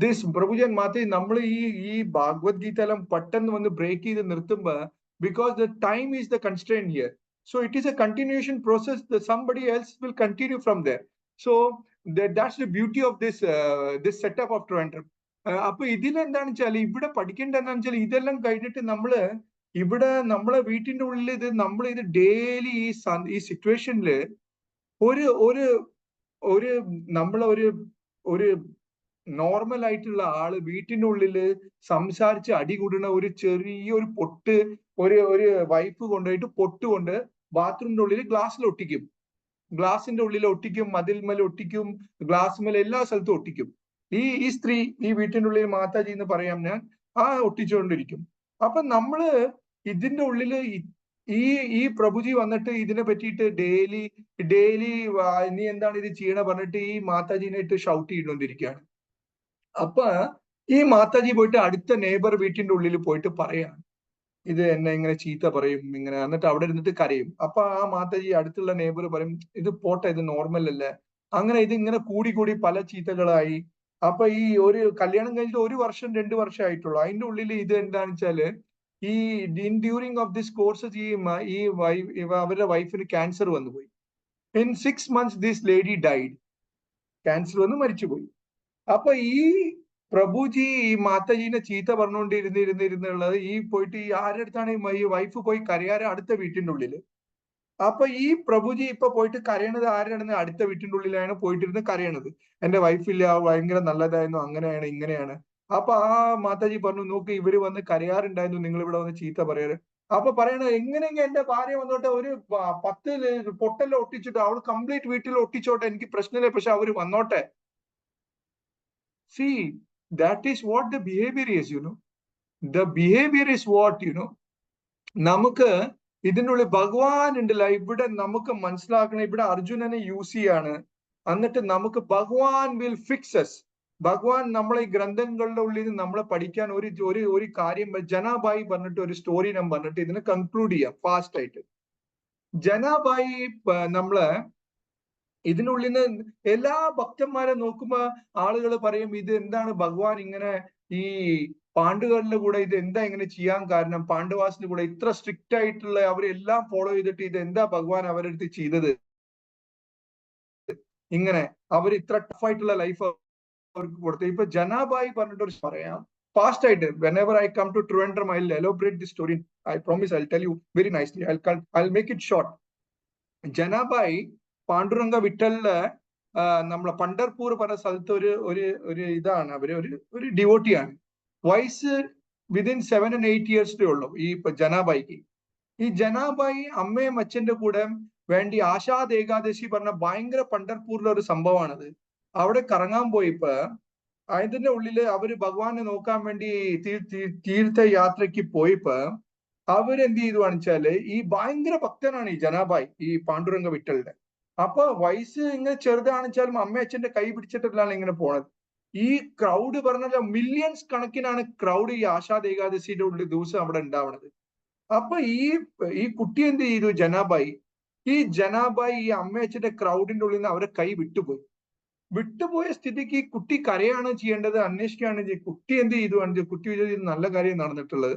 This പ്രഭുജൻ Mataji നമ്മൾ ഈ ഭാഗവത്ഗീത എല്ലാം പെട്ടെന്ന് വന്ന് break ചെയ്ത് നിർത്തുമ്പോ, because the time is the constraint here, so it is a continuation process, that somebody else will continue from there. So that's the beauty of this setup of Trivandrum. അപ്പൊ ഇതിലെന്താണെന്ന് വെച്ചാൽ ഇവിടെ പഠിക്കേണ്ട എന്താണെന്ന് വെച്ചാൽ, ഇതെല്ലാം കഴിഞ്ഞിട്ട് ഇവിടെ നമ്മളെ വീട്ടിന്റെ ഉള്ളിൽ ഇത് ഡെയിലി ഈ സിറ്റുവേഷനില് ഒരു നോർമൽ ആയിട്ടുള്ള ആള് വീട്ടിന്റെ ഉള്ളില് സംസാരിച്ച് അടികൂടുന്ന ഒരു ചെറിയൊരു പൊട്ട്, ഒരു വൈഫ് കൊണ്ടുപോയിട്ട് പൊട്ട് കൊണ്ട് ബാത്റൂമിന്റെ ഉള്ളിൽ ഗ്ലാസ്സിൽ ഒട്ടിക്കും, ഗ്ലാസിന്റെ ഉള്ളിൽ ഒട്ടിക്കും, മതിൽമേൽ ഒട്ടിക്കും, ഗ്ലാസ്മേൽ എല്ലാ സ്ഥലത്തും ഒട്ടിക്കും. ഈ സ്ത്രീ ഈ വീട്ടിന്റെ ഉള്ളിൽ മാതാജി എന്ന് പറയാം ഞാൻ, ഒട്ടിച്ചുകൊണ്ടിരിക്കും. അപ്പൊ നമ്മള് ഇതിന്റെ ഉള്ളില് ഈ പ്രഭുജി വന്നിട്ട് ഇതിനെ പറ്റിയിട്ട് ഡെയിലി നീ എന്താണ് ഇത് ചെയ്യണ പറഞ്ഞിട്ട് ഈ മാതാജിനെ ഇട്ട് ഷൗട്ട് ചെയ്തുകൊണ്ടിരിക്കുകയാണ്. അപ്പൊ ഈ മാതാജി പോയിട്ട് അടുത്ത നെയ്ബർ വീട്ടിന്റെ ഉള്ളിൽ പോയിട്ട് പറയാണ്, ഇത് എന്നെ ഇങ്ങനെ ചീത്ത പറയും ഇങ്ങനെ, എന്നിട്ട് അവിടെ ഇരുന്നിട്ട് കരയും. അപ്പൊ ആ മാതാജി അടുത്തുള്ള നെയ്ബർ പറയും, ഇത് പോട്ടെ, ഇത് നോർമൽ അല്ലേ. അങ്ങനെ ഇത് ഇങ്ങനെ കൂടി പല ചീത്തകളായി. അപ്പൊ ഈ ഒരു കല്യാണം കഴിഞ്ഞിട്ട് 1 വർഷം 2 വർഷം ആയിട്ടുള്ളൂ. അതിന്റെ ഉള്ളിൽ ഇത് എന്താണെന്ന് വെച്ചാല്, ഈ ഡ്യൂറിങ് ഓഫ് ദിസ് കോഴ്സസ് അവരുടെ വൈഫിന് ക്യാൻസർ വന്നുപോയി. In 6 months this lady died. Cancer വന്ന് മരിച്ചുപോയി. അപ്പൊ ഈ പ്രഭുജി ഈ മാതാജീനെ ചീത്ത പറഞ്ഞുകൊണ്ടിരുന്നുള്ളത് ഈ പോയിട്ട് ഈ ആരുടെ അടുത്താണ് ഈ വൈഫ് പോയി കരയാറ്? അടുത്ത വീട്ടിന്റെ ഉള്ളില്. അപ്പൊ ഈ പ്രഭുജി ഇപ്പൊ പോയിട്ട് കരയണത് ആരാണെന്ന്? അടുത്ത വീട്ടിന്റെ ഉള്ളിലാണ് പോയിട്ടിരുന്ന് കരയണത്. എന്റെ വൈഫില്ല, ഭയങ്കര നല്ലതായിരുന്നു, അങ്ങനെയാണ് ഇങ്ങനെയാണ്. അപ്പൊ ആ മാതാജി പറഞ്ഞു, നോക്ക് ഇവര് വന്ന് കരയാറുണ്ടായിരുന്നു, നിങ്ങൾ ഇവിടെ വന്ന് ചീത്ത പറയാറ്. അപ്പൊ പറയണത്, എങ്ങനെയെങ്കിലും എന്റെ ഭാര്യ വന്നോട്ടെ, ഒരു 10 പൊട്ടെല്ലാം ഒട്ടിച്ചിട്ട് അവൾ കംപ്ലീറ്റ് വീട്ടിൽ ഒട്ടിച്ചോട്ടെ, എനിക്ക് പ്രശ്നമില്ല, പക്ഷെ അവര് വന്നോട്ടെ. See, that is what the behavior is, The behavior is what, നമുക്ക് ഇതിനുള്ളിൽ ഭഗവാൻ ഉണ്ടല്ല. ഇവിടെ നമുക്ക് മനസ്സിലാക്കണം, ഇവിടെ അർജുനനെ യൂസ് ചെയ്യാണ്. എന്നിട്ട് നമുക്ക് ഭഗവാൻ വിൽ ഫിക്സ് us. ഭഗവാൻ നമ്മളെ ഈ ഗ്രന്ഥങ്ങളുടെ ഉള്ളിൽ നമ്മളെ പഠിക്കാൻ ഒരു കാര്യം, ജനാബായി പറഞ്ഞിട്ട് ഒരു സ്റ്റോറി ഞാൻ പറഞ്ഞിട്ട് ഇതിനെ കൺക്ലൂഡ് ചെയ്യാം ഫാസ്റ്റ് ആയിട്ട്. ജനാബായി നമ്മള് ഇതിനുള്ളിൽ നിന്ന് എല്ലാ ഭക്തന്മാരെ നോക്കുമ്പോ ആളുകൾ പറയും, ഇത് എന്താണ് ഭഗവാൻ ഇങ്ങനെ ഈ പാണ്ഡവരുടെ കൂടെ ഇത് എന്താ ഇങ്ങനെ ചെയ്യാൻ കാരണം? പാണ്ഡവാസിന്റെ കൂടെ ഇത്ര സ്ട്രിക്റ്റ് ആയിട്ടുള്ള അവരെല്ലാം ഫോളോ ചെയ്തിട്ട് ഇത് എന്താ ഭഗവാൻ അവരുടെ അടുത്ത് ചെയ്തത്? ഇങ്ങനെ അവർ ഇത്ര ടഫായിട്ടുള്ള ലൈഫ് അവർക്ക് കൊടുത്തത്. ഇപ്പൊ ജനാബായി പറഞ്ഞിട്ട് പറയാം ഫാസ്റ്റ് ആയിട്ട്. whenever I come to Trivandrum, I'll elaborate this story. I promise I'll tell you very nicely. I'll make it short. ജനാബായി Panduranga വിട്ടലില് നമ്മളെ പണ്ടർപൂർ പറഞ്ഞ സ്ഥലത്ത് ഒരു ഇതാണ്, അവര് ഒരു ഡിവോട്ടിയാണ്. വയസ്സ് വിതിൻ 7 and 8 years ഉള്ളൂ ഈ ജനാബായിക്ക്. ഈ ജനാബായി അമ്മയും അച്ഛന്റെ കൂടെ വേണ്ടി ആഷാദ് ഏകാദശി പറഞ്ഞ ഭയങ്കര പണ്ടർപൂരിലെ ഒരു സംഭവമാണത്. അവിടെ കറങ്ങാൻ പോയിപ്പോ അതിന്റെ ഉള്ളില് അവര് ഭഗവാനെ നോക്കാൻ വേണ്ടി തീർത്ഥയാത്രയ്ക്ക് പോയിപ്പോ അവരെന്ത് ചെയ്തു കാണിച്ചാല്, ഈ ഭയങ്കര ഭക്തനാണ് ഈ ജനാബായി, ഈ പാണ്ഡുരംഗ വിട്ടലിന്റെ. അപ്പൊ വയസ്സ് ഇങ്ങനെ ചെറുതാണെച്ചാലും അമ്മ അച്ഛന്റെ കൈ പിടിച്ചിട്ടില്ലാണ് ഇങ്ങനെ പോണത്. ഈ ക്രൗഡ് പറഞ്ഞാൽ മില്യൺസ് കണക്കിനാണ് ക്രൗഡ് ഈ ആഷാദ് ഏകാദശിയുടെ ഉള്ളിൽ ദിവസം അവിടെ ഉണ്ടാവണത്. അപ്പൊ ഈ കുട്ടി എന്ത് ചെയ്തു, ജനാബായി ഈ അമ്മ അച്ഛന്റെ ക്രൗഡിന്റെ ഉള്ളിൽ നിന്ന് അവരെ കൈ വിട്ടുപോയ സ്ഥിതിക്ക് ഈ കുട്ടി കരയാണ് ചെയ്യേണ്ടത്, അന്വേഷിക്കുകയാണ് കുട്ടി എന്ത് ചെയ്തു, കുട്ടി വിചാരിച്ചു നല്ല കാര്യം നടന്നിട്ടുള്ളത്.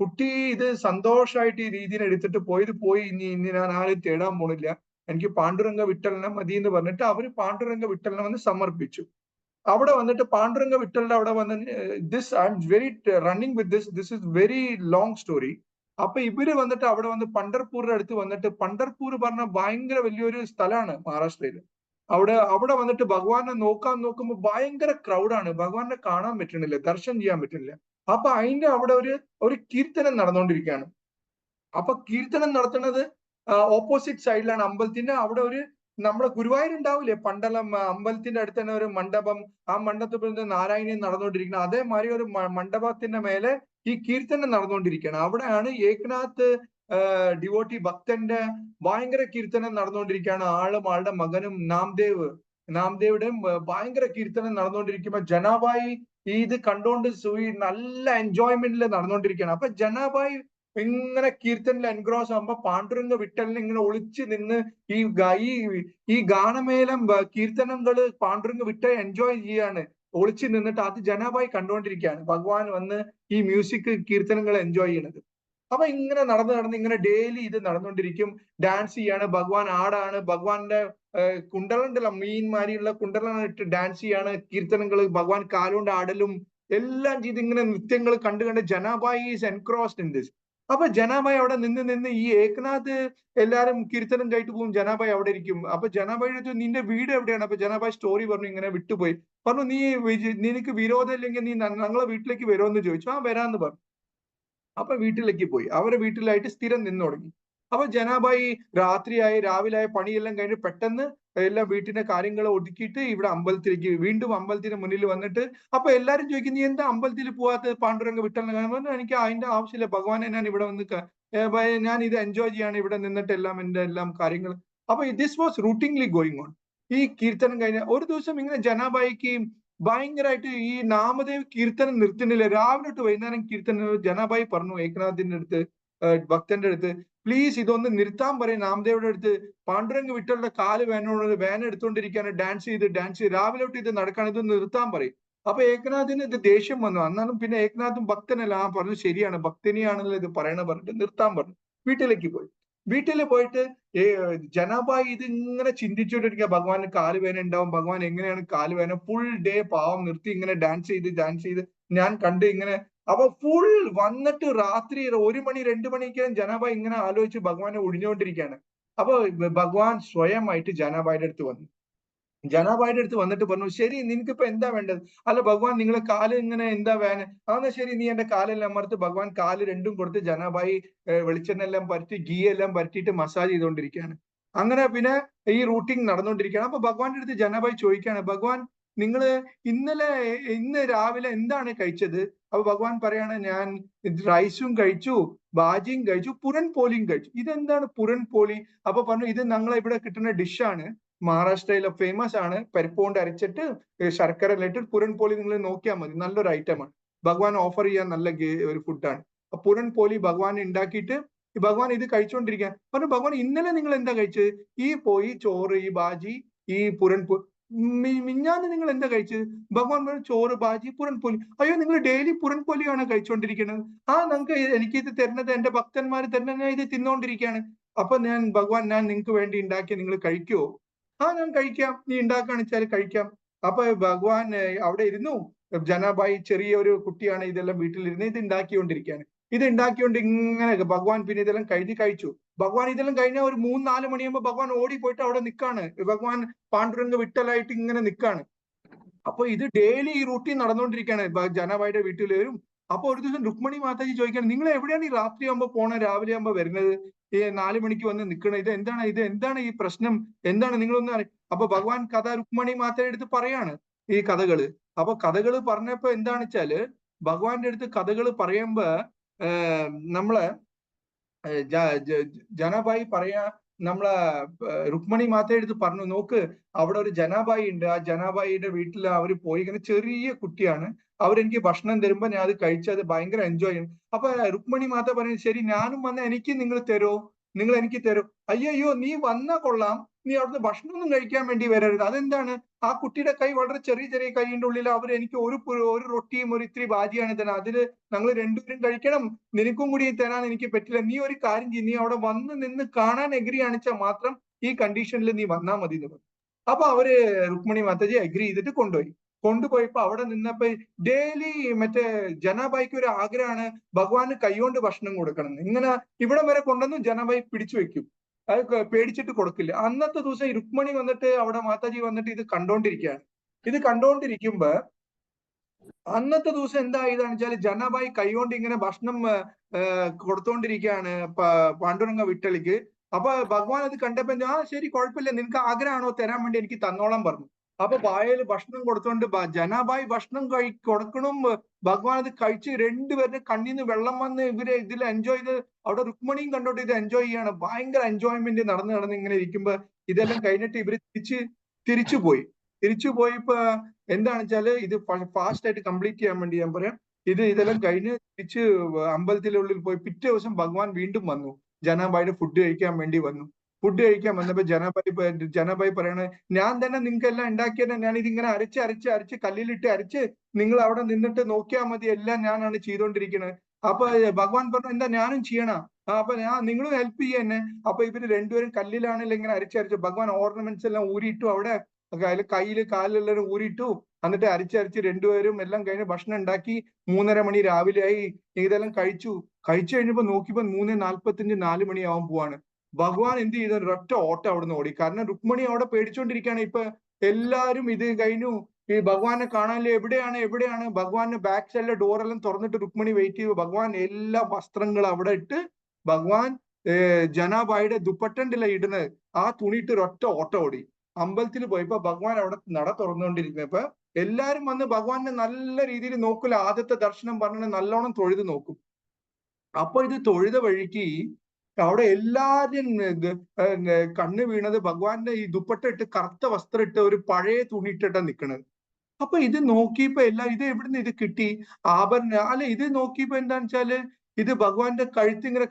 കുട്ടി ഇത് സന്തോഷമായിട്ട് ഈ രീതിയിൽ എടുത്തിട്ട് പോയി, ഇനി ഞാൻ ആരും തേടാൻ പോണില്ല, എനിക്ക് പാണ്ഡുരംഗ വിട്ടലിനെ മതി എന്ന് പറഞ്ഞിട്ട് അവര് പാണ്ഡുരംഗ വിട്ടലിനെ വന്ന് സമർപ്പിച്ചു. അവിടെ വന്നിട്ട് പാണ്ഡുരംഗ വിട്ടലിന്റെ അവിടെ വന്ന് this I am very running with this is very long story. അപ്പൊ ഇവര് വന്നിട്ട് അവിടെ വന്ന് പണ്ടർപൂരിന്റെ അടുത്ത് വന്നിട്ട്, പണ്ടർപൂർ പറഞ്ഞ ഭയങ്കര വലിയൊരു സ്ഥലമാണ് മഹാരാഷ്ട്രയില്. അവിടെ വന്നിട്ട് ഭഗവാനെ നോക്കുമ്പോൾ ഭയങ്കര ക്രൗഡാണ്, ഭഗവാനെ കാണാൻ പറ്റണില്ല, ദർശനം ചെയ്യാൻ പറ്റുന്നില്ല. അപ്പൊ അതിന്റെ അവിടെ ഒരു കീർത്തനം നടന്നുകൊണ്ടിരിക്കുകയാണ്. അപ്പൊ കീർത്തനം നടത്തുന്നത് ഓപ്പോസിറ്റ് സൈഡിലാണ് അമ്പലത്തിന്റെ. അവിടെ നമ്മുടെ ഗുരുവായൂർ ഉണ്ടാവില്ലേ പണ്ടളം അമ്പലത്തിന്റെ അടുത്ത് തന്നെ ഒരു മണ്ഡപം, ആ മണ്ഡപത്തിൽ നാരായണീയം നടന്നുകൊണ്ടിരിക്കുന്നത്, അതേമാതിരി ഒരു മണ്ഡപത്തിന്റെ മേലെ ഈ കീർത്തനം നടന്നുകൊണ്ടിരിക്കുകയാണ്. അവിടെയാണ് ഏകനാഥ് ഡിവോട്ടി ഭക്തന്റെ ഭയങ്കര കീർത്തനം നടന്നുകൊണ്ടിരിക്കുകയാണ്. ആളുടെ മകനും നാംദേവുടെയും ഭയങ്കര കീർത്തനം നടന്നുകൊണ്ടിരിക്കുമ്പോ ജനാബായി ഇത് കണ്ടുകൊണ്ട് നല്ല എൻജോയ്മെന്റിൽ നടന്നുകൊണ്ടിരിക്കുകയാണ്. അപ്പൊ ജനാബായി ഇങ്ങനെ കീർത്തനിൽ എൻഗ്രോസ് ആകുമ്പോ പാണ്ഡുരംഗ വിട്ടലിന് ഇങ്ങനെ ഒളിച്ച് നിന്ന് ഈ ഗാനമേളം കീർത്തനങ്ങള് പാണ്ഡുരംഗ വിട്ടൽ എൻജോയ് ചെയ്യാണ്, ഒളിച്ചു നിന്നിട്ട് അത് ജനാബായി കണ്ടുകൊണ്ടിരിക്കുകയാണ്. ഭഗവാൻ വന്ന് ഈ മ്യൂസിക് കീർത്തനങ്ങൾ എൻജോയ് ചെയ്യണത്. അപ്പൊ ഇങ്ങനെ നടന്ന് ഇങ്ങനെ ഡെയിലി ഇത് നടന്നുകൊണ്ടിരിക്കും. ഡാൻസ് ചെയ്യാണ്, ഭഗവാൻ ആടാണ്, ഭഗവാന്റെ കുണ്ടലുണ്ടല്ലോ മീൻമാരിയുള്ള കുണ്ടലാണ് ഇട്ട് ഡാൻസ് ചെയ്യാണ്, കീർത്തനങ്ങൾ ഭഗവാൻ കാലുകൊണ്ട് ആടലും എല്ലാം ചെയ്ത് ഇങ്ങനെ നൃത്യങ്ങൾ കണ്ട് ജനാബായി ഈസ് എൻക്രോസ്ഡ് ഇൻ ദിസ്. അപ്പൊ ജനാബായി അവിടെ നിന്ന് ഈ ഏകനാഥ് എല്ലാരും കീർത്തനം കേട്ട് പോകും, ജനാബായി അവിടെ ഇരിക്കും. അപ്പൊ ജനാബായി ചോദിച്ചു, നിന്റെ വീട് എവിടെയാണ്? അപ്പൊ ജനാബായി സ്റ്റോറി പറഞ്ഞു, ഇങ്ങനെ വിട്ടുപോയി. പറഞ്ഞു, നിനക്ക് വിരോധം ഇല്ലെങ്കിൽ നീ ഞങ്ങളെ വീട്ടിലേക്ക് വരുമെന്ന് ചോദിച്ചു. ആ വരാന്ന് പറഞ്ഞു. അപ്പൊ വീട്ടിലേക്ക് പോയി, അവരെ വീട്ടിലായിട്ട് സ്ഥിരം നിന്ന് തുടങ്ങി. അപ്പൊ ജനാബായി രാത്രിയായി രാവിലെ പണിയെല്ലാം കഴിഞ്ഞ് പെട്ടെന്ന് എല്ലാം വീട്ടിന്റെ കാര്യങ്ങൾ ഒതുക്കിയിട്ട് ഇവിടെ അമ്പലത്തിലേക്ക് വീണ്ടും അമ്പലത്തിന് മുന്നിൽ വന്നിട്ട്, അപ്പൊ എല്ലാരും ചോദിക്കും, നീ എന്താ അമ്പലത്തിൽ പോവാത്ത പാണ്ഡുരംഗ വിട്ടലിനെ കാണാൻ? എനിക്ക് അതിന്റെ ആവശ്യമില്ല, ഭഗവാനെ ഞാൻ ഇവിടെ വന്ന് ഞാൻ ഇത് എൻജോയ് ചെയ്യാണ് ഇവിടെ നിന്നിട്ട് എന്റെ എല്ലാം കാര്യങ്ങൾ. അപ്പൊ ദിസ് വാസ് റൂട്ടീൻലി ഗോയിങ് ഓൺ. ഈ കീർത്തനം കഴിഞ്ഞ ഒരു ദിവസം ഇങ്ങനെ ജനാബായിക്ക് ഭയങ്കരമായിട്ട് ഈ നാമദേവ് കീർത്തനം നിർത്തുന്നില്ല, രാവിലെ തൊട്ട് വൈകുന്നേരം കീർത്തനം. ജനാബായി പറഞ്ഞു ഏകനാഥിന്റെ അടുത്ത്, ഭക്തന്റെ അടുത്ത്, പ്ലീസ് ഇതൊന്ന് നിർത്താൻ പറയും നാമദേവിടെ അടുത്ത്, പാണ്ഡുരംഗ വിട്ടലിന്റെ കാല് വേന എടുത്തുകൊണ്ടിരിക്കുകയാണ്, ഡാൻസ് ചെയ്ത് രാവിലെ തൊട്ട് ഇത് നടക്കാണ്, ഇത് നിർത്താൻ പറയും. അപ്പൊ ഏകനാഥിന് ഇത് ദേഷ്യം വന്നു. എന്നാലും പിന്നെ ഏകനാഥും ഭക്തനല്ല, ആ പറഞ്ഞു ശരിയാണ്, ഭക്തനെയാണല്ലോ ഇത് പറയണ പറഞ്ഞിട്ട് നിർത്താൻ പറഞ്ഞു. വീട്ടിലേക്ക് പോയി. വീട്ടിൽ പോയിട്ട് ജനാബായി ഇത് ഇങ്ങനെ ചിന്തിച്ചുകൊണ്ടിരിക്കുക, ഭഗവാന് കാലുവേന ഉണ്ടാവും, ഭഗവാൻ എങ്ങനെയാണ് കാലുവേന, ഫുൾ ഡേ പാവം നിർത്തി ഇങ്ങനെ ഡാൻസ് ചെയ്ത് ഞാൻ കണ്ട് ഇങ്ങനെ. അപ്പൊ ഫുൾ വന്നിട്ട് രാത്രി 1 മണി 2 മണിക്ക് ജനാബായി ഇങ്ങനെ ആലോചിച്ച് ഭഗവാനെ ഒഴിഞ്ഞുകൊണ്ടിരിക്കുകയാണ്. അപ്പൊ ഭഗവാൻ സ്വയമായിട്ട് ജനാബായിയുടെ അടുത്ത് വന്നു. ജനാബായിയുടെ അടുത്ത് വന്നിട്ട് പറഞ്ഞു, ശരി നിനക്കിപ്പോ എന്താ വേണ്ടത്? അല്ല ഭഗവാൻ നിങ്ങളെ കാല് ഇങ്ങനെ എന്താ വേന? എന്നാ ശരി നീ എന്റെ കാലെല്ലാം അമർത്ത്. ഭഗവാൻ കാല് രണ്ടും കൊടുത്ത് ജനാബായി വെളിച്ചെണ്ണ എല്ലാം പരത്തി ഗീ എല്ലാം പരത്തിയിട്ട് മസാജ് ചെയ്തുകൊണ്ടിരിക്കുകയാണ്. അങ്ങനെ പിന്നെ ഈ റൂട്ടിങ് നടന്നുകൊണ്ടിരിക്കുകയാണ്. അപ്പൊ ഭഗവാന്റെ അടുത്ത് ജനാബായി ചോദിക്കുകയാണ്, ഭഗവാൻ ഇന്ന് രാവിലെ എന്താണ് കഴിച്ചത്? അപ്പൊ ഭഗവാൻ പറയാണ്, ഞാൻ റൈസും കഴിച്ചു, ബാജിയും കഴിച്ചു, പുരൻ പോലിയും കഴിച്ചു. ഇതെന്താണ് പുരൻ പോലി? അപ്പൊ പറഞ്ഞു, ഇത് ഞങ്ങളെ ഇവിടെ കിട്ടുന്ന ഡിഷാണ്, മഹാരാഷ്ട്രയിലെ ഫേമസ് ആണ്, പരിപ്പ് കൊണ്ട് അരച്ചിട്ട് ശർക്കര ഇട്ടിട്ട് പുരൻ പോലി നിങ്ങൾ നോക്കിയാൽ മതി, നല്ലൊരു ഐറ്റമാണ്, ഭഗവാൻ ഓഫർ ചെയ്യാൻ നല്ല ഒരു ഫുഡാണ്. പുരൻ പോലി ഭഗവാൻ ഉണ്ടാക്കിയിട്ട് ഭഗവാൻ ഇത് കഴിച്ചുകൊണ്ടിരിക്കുക. പറഞ്ഞു, ഭഗവാൻ ഇന്നലെ നിങ്ങൾ എന്താ കഴിച്ചത്? ഈ ചോറ്, ഈ ബാജി, ഈ പുരൻ മിഞ്ഞാന്ന് നിങ്ങൾ എന്താ കഴിച്ചത്? ഭഗവാൻ പറഞ്ഞു, ചോറ്, ബാജി, പുരൻപോലി. അയ്യോ, നിങ്ങൾ ഡെയിലി പുരൻപോലിയാണ് കഴിച്ചുകൊണ്ടിരിക്കുന്നത്. എനിക്ക് ഇത് തരുന്നത് എന്റെ ഭക്തന്മാർ തന്നെ, ഞാൻ ഇത് തിന്നുകൊണ്ടിരിക്കുകയാണ്. അപ്പൊ ഭഗവാൻ ഞാൻ നിങ്ങൾക്ക് വേണ്ടി ഉണ്ടാക്കി, നിങ്ങൾ കഴിക്കുവോ? ഞാൻ കഴിക്കാം, നീ ഉണ്ടാക്കാന്ന് വെച്ചാൽ കഴിക്കാം. അപ്പൊ ഭഗവാൻ അവിടെ ഇരുന്നു. ജനാബായി ചെറിയ ഒരു കുട്ടിയാണ്, ഇതെല്ലാം വീട്ടിലിരുന്ന് ഇത് ഉണ്ടാക്കിക്കൊണ്ടിരിക്കുകയാണ്. ഇത് ഉണ്ടാക്കിക്കൊണ്ട് ഇങ്ങനെ ഭഗവാൻ പിന്നെ ഇതെല്ലാം കഴിച്ചു. ഭഗവാൻ ഇതെല്ലാം കഴിഞ്ഞാൽ ഒരു 3-4 മണിയാകുമ്പോൾ ഭഗവാൻ ഓടിപ്പോയിട്ട് അവിടെ നിൽക്കാണ്. ഭഗവാൻ പാണ്ഡുരംഗ വിട്ടലായിട്ട് ഇങ്ങനെ നിൽക്കാണ്. അപ്പൊ ഇത് ഡെയിലി ഈ റൂട്ടീൻ നടന്നുകൊണ്ടിരിക്കുകയാണ്. ജനാബായിയുടെ വീട്ടിൽ വരും. അപ്പൊ ഒരു ദിവസം രുക്മിണി മാതാജി ചോദിക്കാൻ, നിങ്ങൾ എവിടെയാണ് ഈ രാത്രി ആകുമ്പോൾ പോണ, രാവിലെ ആകുമ്പോൾ വരുന്നത്, ഈ 4 മണിക്ക് വന്ന് നിൽക്കണത്, ഇത് എന്താണ് ഈ പ്രശ്നം, എന്താണ് നിങ്ങളൊന്നും അപ്പൊ ഭഗവാൻ കഥ രുക്മിണി മാതയുടെ അടുത്ത് പറയാണ് ഈ കഥകള്. അപ്പൊ കഥകള് പറഞ്ഞപ്പോ എന്താണെന്ന് വെച്ചാല്, ഭഗവാന്റെ അടുത്ത് കഥകള് പറയുമ്പോ നമ്മളെ ജനാബായി പറയാ, നമ്മളെ രുക്മിണി മാതയുടെ അടുത്ത് പറഞ്ഞു, നോക്ക് അവിടെ ഒരു ജനാബായി ഉണ്ട്, ആ ജനാബായിയുടെ വീട്ടിൽ അവര് പോയി, ഇങ്ങനെ ചെറിയ കുട്ടിയാണ്, അവരെനിക്ക് ഭക്ഷണം തരുമ്പോ ഞാൻ അത് കഴിച്ചത് ഭയങ്കര എൻജോയ് ചെയ്യും. അപ്പൊ രുക്മിണി മാത പറയുന്നത്, ശരി ഞാനും വന്ന എനിക്ക് നിങ്ങൾ എനിക്ക് തരോ. അയ്യോ നീ വന്നാ കൊള്ളാം, നീ അവിടുന്ന് ഭക്ഷണമൊന്നും കഴിക്കാൻ വേണ്ടി വരരുത്. അതെന്താണ്, ആ കുട്ടിയുടെ കൈ വളരെ ചെറിയ കൈയിന്റെ ഉള്ളിൽ അവർ എനിക്ക് ഒരു റൊട്ടിയും ഒരു ഇത്തിരി ഭാജിയാണ് തരാം, അതില് ഞങ്ങൾ രണ്ടുപേരും കഴിക്കണം, നിനക്കും കൂടി തരാൻ എനിക്ക് പറ്റില്ല. നീ ഒരു കാര്യം ചെയ്യും, നീ അവിടെ വന്ന് നിന്ന് കാണാൻ എഗ്രി കാണിച്ചാൽ മാത്രം ഈ കണ്ടീഷനിൽ നീ വന്നാൽ മതി എന്ന് പറഞ്ഞു. അപ്പൊ അവര് രുക്മിണി മാതാജി അഗ്രി ചെയ്തിട്ട് കൊണ്ടുപോയപ്പോ അവിടെ നിന്നപ്പോ ഡെയിലി മറ്റേ ജനാബായിക്ക് ഒരു ആഗ്രഹമാണ് ഭഗവാന് കൈകൊണ്ട് ഭക്ഷണം കൊടുക്കണം. ഇങ്ങനെ ഇവിടം വരെ കൊണ്ടുവന്ന് ജനാബായി പിടിച്ചു വെക്കും, അത് പേടിച്ചിട്ട് കൊടുക്കില്ല. അന്നത്തെ ദിവസം രുക്മിണി വന്നിട്ട് അവിടെ മാതാജി വന്നിട്ട് ഇത് കണ്ടോണ്ടിരിക്കുകയാണ്. ഇത് കണ്ടോണ്ടിരിക്കുമ്പോ അന്നത്തെ ദിവസം എന്തായതാണെന്ന് വെച്ചാൽ, ജനാബായി കൈകൊണ്ട് ഇങ്ങനെ ഭക്ഷണം കൊടുത്തോണ്ടിരിക്കുകയാണ് പാണ്ഡുരംഗ വിട്ടലിക്ക്. അപ്പൊ ഭഗവാൻ അത് കണ്ടപ്പോ, ആ ശരി കുഴപ്പമില്ല, നിനക്ക് ആഗ്രഹമാണോ തരാൻ വേണ്ടി എനിക്ക് തന്നോളം പറഞ്ഞു. അപ്പൊ വായയിൽ ഭക്ഷണം കൊടുത്തോണ്ട് ജനാബായി ഭക്ഷണം കൊടുക്കണം, ഭഗവാൻ അത് കഴിച്ച് രണ്ടുപേരുടെ കണ്ണിന്ന് വെള്ളം വന്ന് ഇവര് ഇതിൽ എൻജോയ് ചെയ്ത്, അവിടെ രുക്മിണിയും കണ്ടോട്ട് ഇത് എൻജോയ് ചെയ്യാണ്. ഭയങ്കര എൻജോയ്മെന്റ് നടന്ന് ഇങ്ങനെ ഇരിക്കുമ്പോ ഇതെല്ലാം കഴിഞ്ഞിട്ട് ഇവര് തിരിച്ചു പോയപ്പോ എന്താണെന്ന് വെച്ചാല്, ഇത് ഫാസ്റ്റ് ആയിട്ട് കംപ്ലീറ്റ് ചെയ്യാൻ വേണ്ടി ഞാൻ പറയാം, ഇതെല്ലാം കഴിഞ്ഞ് തിരിച്ച് അമ്പലത്തിനുള്ളിൽ പോയി പിറ്റേ ദിവസം ഭഗവാൻ വീണ്ടും വന്നു, ജനാബായിയുടെ ഫുഡ് കഴിക്കാൻ വേണ്ടി വന്നു. ഫുഡ് കഴിക്കാൻ വന്നപ്പോ ജനാബായി പറയണേ, ഞാൻ തന്നെ നിങ്ങൾക്ക് എല്ലാം ഉണ്ടാക്കിയത്, ഞാൻ ഇതിങ്ങനെ അരച്ച് കല്ലിലിട്ട് അരച്ച് നിങ്ങൾ അവിടെ നിന്നിട്ട് നോക്കിയാൽ മതി, എല്ലാം ഞാനാണ് ചെയ്തോണ്ടിരിക്കുന്നത്. അപ്പൊ ഭഗവാൻ പറഞ്ഞു, എന്താ ഞാനും ചെയ്യണ? അപ്പൊ നിങ്ങളും ഹെൽപ്പ് ചെയ്യ എന്നെ. അപ്പൊ ഇവര് രണ്ടുപേരും കല്ലിലാണല്ലോ ഇങ്ങനെ അരച്ച് ഭഗവാൻ ഓർണമെന്റ്സ് എല്ലാം ഊരിയിട്ടു, അവിടെ കയ്യില് കാലിലെല്ലാം ഊരിയിട്ടു, എന്നിട്ട് അരച്ച് രണ്ടുപേരും എല്ലാം കഴിഞ്ഞ് ഭക്ഷണം ഉണ്ടാക്കി 3:30 മണി രാവിലെ ആയി. ഇതെല്ലാം കഴിച്ചു കഴിഞ്ഞപ്പോ നോക്കിയപ്പോ 3:45 4 മണിയാവാൻ പോവാണ്. ഭഗവാൻ എന്ത് ചെയ്തു, ഒരൊറ്റ ഓട്ടം അവിടുന്ന് ഓടി. കാരണം രുക്മിണി അവിടെ പേടിച്ചോണ്ടിരിക്കുകയാണ്. ഇപ്പൊ എല്ലാരും ഇത് കഴിഞ്ഞു, ഈ ഭഗവാനെ കാണാനില്ല, എവിടെയാണ് ഭഗവാന്റെ ബാക്ക് സൈഡിലെ ഡോറെല്ലാം തുറന്നിട്ട് രുക്മിണി വെയിറ്റ് ചെയ്തു. ഭഗവാൻ എല്ലാ വസ്ത്രങ്ങളും അവിടെ ഇട്ട്, ഭഗവാൻ ജനാബായിയുടെ ദുപ്പട്ടണ്ടില്ല ഇടുന്നത്, ആ തുണിയിട്ട് ഒരൊറ്റ ഓട്ടം ഓടി. അമ്പലത്തിൽ പോയപ്പോ ഭഗവാൻ അവിടെ നട തുറന്നുകൊണ്ടിരിക്കുന്നപ്പോ എല്ലാരും വന്ന് ഭഗവാനെ നല്ല രീതിയിൽ നോക്കില്ല, ആദ്യത്തെ ദർശനം പറഞ്ഞ നല്ലോണം തൊഴുത് നോക്കും. അപ്പൊ ഇത് തൊഴുത വഴിക്ക് അവിടെ എല്ലാരും കണ്ണ് വീണത് ഭഗവാന്റെ ഈ ദുപ്പട്ട ഇട്ട്, കറുത്ത വസ്ത്രം ഇട്ട്, ഒരു പഴയ തുണി ഇട്ടിട്ടാ നിക്കണത്. അപ്പൊ ഇത് നോക്കിയപ്പോ ഇത് എവിടുന്ന് ഇത് കിട്ടി, ആഭരണം അല്ലെ? ഇത് നോക്കിയപ്പോ എന്താന്ന് വെച്ചാല്, ഇത് ഭഗവാന്റെ കഴുത്തിങ്ങനെ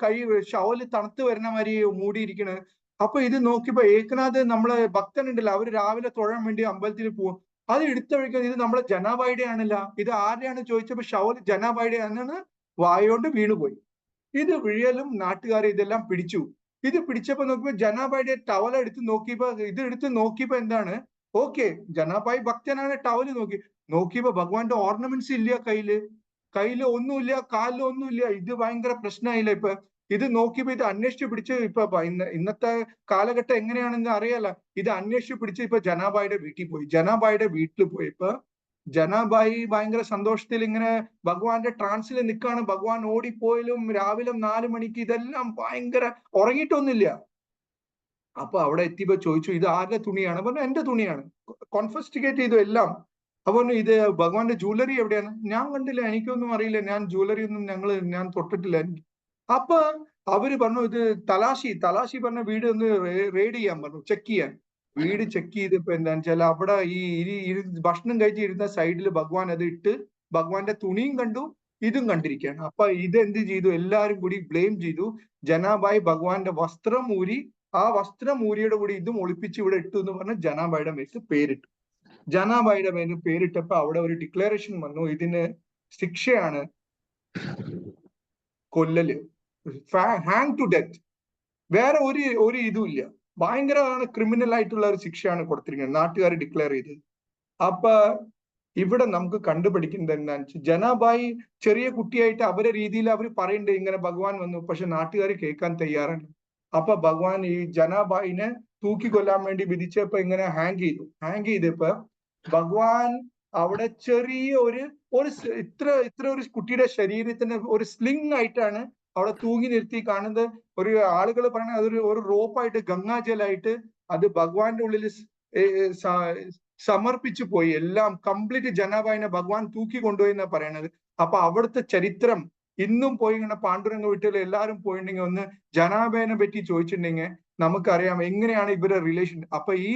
ഷവല് തണുത്ത് വരുന്ന മാതിരി മൂടിയിരിക്കണത്. അപ്പൊ ഇത് നോക്കിയപ്പോ ഏകനാഥ് നമ്മളെ ഭക്തനുണ്ടല്ലോ, അവര് രാവിലെ തൊഴാൻ വേണ്ടി അമ്പലത്തിൽ പോകും, അത് എടുത്ത വഴിക്കാൻ ഇത് നമ്മളെ ജനാബായിയുടെ ആണല്ല, ഇത് ആരുടെയാണ് ചോദിച്ചപ്പോ ഷവല് ജനാബായിയുടെ ആണെന്ന് വായോണ്ട് വീണുപോയി. ഇത് വിഴിയലും നാട്ടുകാരെ ഇതെല്ലാം പിടിച്ചു. ഇത് പിടിച്ചപ്പോ നോക്കിയപ്പോ ജനാബായിയുടെ ടവൽ എടുത്ത് നോക്കിയപ്പോ എന്താണ്, ഓക്കെ ജനാബായി ഭക്തനാണ്, ടവല് നോക്കിയപ്പോ ഭഗവാന്റെ ഓർണമെന്റ്സ് ഇല്ല, കയ്യില് ഒന്നുമില്ല, കാലില് ഒന്നുമില്ല. ഇത് ഭയങ്കര പ്രശ്നമായില്ല. ഇപ്പൊ ഇത് നോക്കിയപ്പോ ഇത് അന്വേഷിച്ച് പിടിച്ച്, ഇപ്പൊ ഇന്നത്തെ കാലഘട്ടം എങ്ങനെയാണെന്ന് അറിയാലോ, ഇത് അന്വേഷിച്ച് പിടിച്ച് ഇപ്പൊ ജനാബായിയുടെ വീട്ടിൽ പോയി. ജനാബായിയുടെ വീട്ടിൽ പോയപ്പോ ജനാബായി ഭയങ്കര സന്തോഷത്തിൽ ഇങ്ങനെ ഭഗവാന്റെ ട്രാൻസിൽ നിൽക്കാണ്. ഭഗവാൻ ഓടിപ്പോയാലും രാവിലെ 4 മണിക്ക് ഇതെല്ലാം ഭയങ്കര ഉറങ്ങിയിട്ടൊന്നുമില്ല. അപ്പൊ അവിടെ എത്തിയപ്പോ ചോദിച്ചു, ഇത് ആരുടെ തുണിയാണ്? പറഞ്ഞു എന്റെ തുണിയാണ്. കോൺഫിസ്റ്റിക്കേറ്റ് ചെയ്തു എല്ലാം. അപ്പൊ ഇത് ഭഗവാന്റെ ജ്വല്ലറി എവിടെയാണ്? ഞാൻ കണ്ടില്ല, എനിക്കൊന്നും അറിയില്ല, ഞാൻ ജ്വല്ലറി ഒന്നും ഞാൻ തൊട്ടിട്ടില്ല. അപ്പൊ അവര് പറഞ്ഞു, ഇത് തലാശി പറഞ്ഞ വീട് ഒന്ന് റെയ്ഡ് ചെയ്യാൻ പറഞ്ഞു, ചെക്ക് ചെയ്യാൻ. വീട് ചെക്ക് ചെയ്തപ്പോ എന്താന്ന് വെച്ചാൽ, അവിടെ ഈ ഭക്ഷണം കഴിച്ചിരുന്ന സൈഡിൽ ഭഗവാൻ അത് ഇട്ട്, ഭഗവാന്റെ തുണിയും കണ്ടു, ഇതും കണ്ടിരിക്കുകയാണ്. അപ്പൊ ഇതെന്ത് ചെയ്തു, എല്ലാരും കൂടി ബ്ലെയിം ചെയ്തു. ജനാബായി ഭഗവാന്റെ വസ്ത്രം ഊരി, ആ വസ്ത്രം ഊരിയുടെ കൂടി ഇതും ഒളിപ്പിച്ച് ഇവിടെ ഇട്ടു എന്ന് പറഞ്ഞ് ജനാബായിയുടെ മേൽ പേരിട്ടു. ജനാബായിയുടെ മേൽ പേരിട്ടപ്പോ അവിടെ ഒരു ഡിക്ലറേഷൻ വന്നു, ഇതിന് ശിക്ഷയാണ് കൊല്ലല്, ഹാങ് ടു ഡെത്ത്. വേറെ ഒരു ഇതും ഇല്ല. ഭയങ്കരമാണ്, ക്രിമിനൽ ആയിട്ടുള്ള ഒരു ശിക്ഷയാണ് കൊടുത്തിരിക്കുന്നത്, നാട്ടുകാർ ഡിക്ലെയർ ചെയ്തത്. അപ്പൊ ഇവിടെ നമുക്ക് കണ്ടുപിടിക്കുന്നത് എന്താണെന്ന് വെച്ചാൽ ജനാബായി ചെറിയ കുട്ടിയായിട്ട് അവരെ രീതിയിൽ അവർ പറയുന്നുണ്ട് ഇങ്ങനെ ഭഗവാൻ വന്നു, പക്ഷെ നാട്ടുകാർ കേൾക്കാൻ തയ്യാറല്ല. അപ്പൊ ഭഗവാൻ ഈ ജനാബായിനെ തൂക്കിക്കൊല്ലാൻ വേണ്ടി വിധിച്ചപ്പോ ഇങ്ങനെ ഹാങ് ചെയ്തപ്പോ ഭഗവാൻ അവിടെ ചെറിയ ഇത്ര ഒരു കുട്ടിയുടെ ശരീരത്തിന് ഒരു സ്ലിംഗ് ആയിട്ടാണ് അവിടെ തൂങ്ങി നിർത്തി കാണുന്നത്. ഒരു ആളുകൾ പറയുന്നത് അതൊരു റോപ്പായിട്ട് ഗംഗാജലായിട്ട് അത് ഭഗവാന്റെ ഉള്ളിൽ സമർപ്പിച്ചു പോയി. എല്ലാം കംപ്ലീറ്റ് ജനാബായിനെ ഭഗവാൻ തൂക്കി കൊണ്ടുപോയി എന്നാ പറയണത്. അപ്പൊ അവിടുത്തെ ചരിത്രം ഇന്നും പോയി ഇങ്ങനെ പാണ്ഡുരംഗ വീട്ടിൽ എല്ലാവരും പോയിട്ടുണ്ടെങ്കിൽ ഒന്ന് ജനാബായിനെ പറ്റി ചോദിച്ചിട്ടുണ്ടെങ്കിൽ നമുക്കറിയാം എങ്ങനെയാണ് ഇവരുടെ റിലേഷൻ. അപ്പൊ ഈ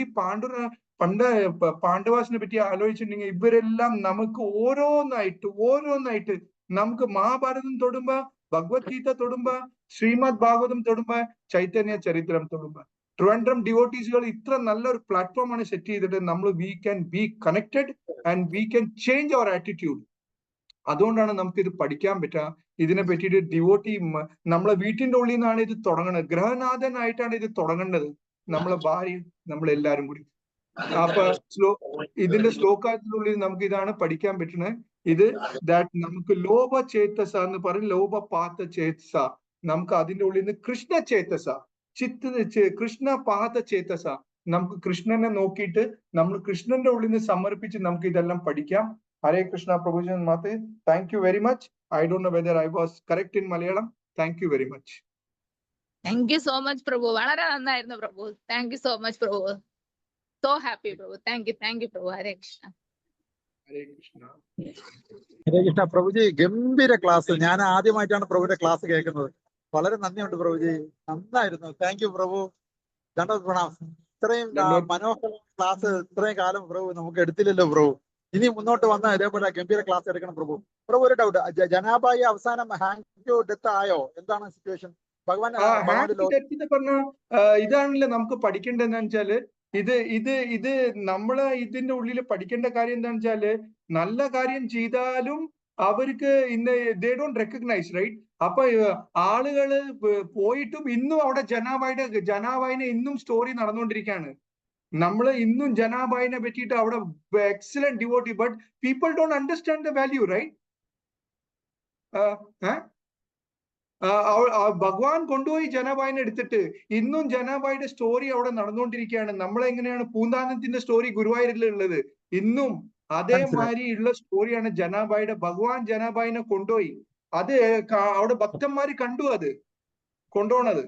പാണ്ഡവാസിനെ പറ്റി ആലോചിച്ചിട്ടുണ്ടെങ്കിൽ ഇവരെല്ലാം നമുക്ക് ഓരോന്നായിട്ട് നമുക്ക് മഹാഭാരതം തൊടുമ്പോ, ഭഗവത്ഗീത തൊടുമ്പോ, ശ്രീമദ് ഭാഗവതം തൊടുമ്പോ, ചൈതന്യ ചരിത്രം തൊടുമ്പോ, ട്രിവാൻഡ്രം ഡിവോട്ടീസുകൾ ഇത്ര നല്ലൊരു പ്ലാറ്റ്ഫോമാണ് സെറ്റ് ചെയ്തിട്ട് നമ്മൾ we can be connected and we can change our attitude. അതുകൊണ്ടാണ് നമുക്ക് ഇത് പഠിക്കാൻ പറ്റുക. ഇതിനെ പറ്റിയിട്ട് ഡിവോട്ടി നമ്മളെ വീട്ടിന്റെ ഉള്ളിൽ നിന്നാണ് ഇത് തുടങ്ങുന്നത്. ഗ്രഹനാഥനായിട്ടാണ് ഇത് തുടങ്ങേണ്ടത്, നമ്മളെ ഭാര്യ നമ്മളെല്ലാരും കൂടി. അപ്പൊ ഇതിന്റെ ശ്ലോകത്തിനുള്ളിൽ നമുക്ക് ഇതാണ് പഠിക്കാൻ പറ്റുന്നത്. ഇത് ദാറ്റ് നമുക്ക് ലോഭ ചേതസ എന്ന് പറയും, ലോഭപാത ചേതസ. നമുക്ക് അതിന്റെ ഉള്ളിൽ നിന്ന് കൃഷ്ണ ചേതസ, കൃഷ്ണ പാത ചേതസ, നമുക്ക് കൃഷ്ണനെ നോക്കിയിട്ട് നമ്മൾ കൃഷ്ണന്റെ ഉള്ളിൽ നിന്ന് സമർപ്പിച്ച് നമുക്ക് ഇതെല്ലാം പഠിക്കാം. ഹരേ കൃഷ്ണ പ്രഭുജൻ മാതേ. Thank you very much. I don't know whether I was correct in Malayalam. Thank you very much. Thank you so much പ്രഭു. വളരെ നന്നായിരുന്നു പ്രഭു. താങ്ക് യു സോ മച്ച് പ്രഭു. സോ ഹാപ്പി പ്രഭു. താങ്ക് യു പ്രഭു. ഹരേ കൃഷ്ണ. ഹരേ കൃഷ്ണ. ഹരേ കൃഷ്ണ പ്രഭുജി, ഗംഭീര ക്ലാസ്. ഞാൻ ആദ്യമായിട്ടാണ് പ്രഭുവിന്റെ ക്ലാസ് കേൾക്കുന്നത്. വളരെ നന്ദിയുണ്ട് പ്രഭുജി, നന്നായിരുന്നു. താങ്ക് യു പ്രഭു. പ്രണാം. ഇത്രയും മനോഹര ക്ലാസ് ഇത്രയും കാലം പ്രഭു നമുക്ക് എടുത്തില്ലല്ലോ പ്രഭു. ഇനി മുന്നോട്ട് വന്ന ഇതേപോലെ ഗംഭീര ക്ലാസ് എടുക്കണം പ്രഭു. പ്രഭു ഒരു ഡൗട്ട്, ജനാബായി അവസാനം ഹാങ് ഡെത്ത് ആയോ? എന്താണ് സിറ്റുവേഷൻ? ഭഗവാൻ പറഞ്ഞ ഇതാണല്ലോ നമുക്ക് പഠിക്കേണ്ടതെന്ന് വെച്ചാല് ഇത് നമ്മള് ഇതിന്റെ ഉള്ളിൽ പഠിക്കേണ്ട കാര്യം എന്താണെന്ന് വെച്ചാല് നല്ല കാര്യം ചെയ്താലും അവർക്ക് ദേ ഡോണ്ട് റെക്കഗ്നൈസ്, റൈറ്റ്? അപ്പൊ ആളുകള് പോയിട്ടും ഇന്നും അവിടെ ജനാബായിനെ ഇന്നും സ്റ്റോറി നടന്നുകൊണ്ടിരിക്കുകയാണ്. നമ്മൾ ഇന്നും ജനാബായിനെ പറ്റിയിട്ട് അവിടെ excellent devotee, but people don't understand the value, right? ഭഗവാൻ കൊണ്ടുപോയി ജനാബായിനെ എടുത്തിട്ട് ഇന്നും ജനാബായിയുടെ സ്റ്റോറി അവിടെ നടന്നുകൊണ്ടിരിക്കുകയാണ്. നമ്മളെങ്ങനെയാണ് പൂന്താനത്തിന്റെ സ്റ്റോറി ഗുരുവായൂരിലുള്ളത്, ഇന്നും അതേമാതിരി ഉള്ള സ്റ്റോറിയാണ് ജനാബായിയുടെ. ഭഗവാൻ ജനാബായിനെ കൊണ്ടുപോയി, അത് അവിടെ ഭക്തന്മാര് കണ്ടു, അത് കൊണ്ടുപോണത്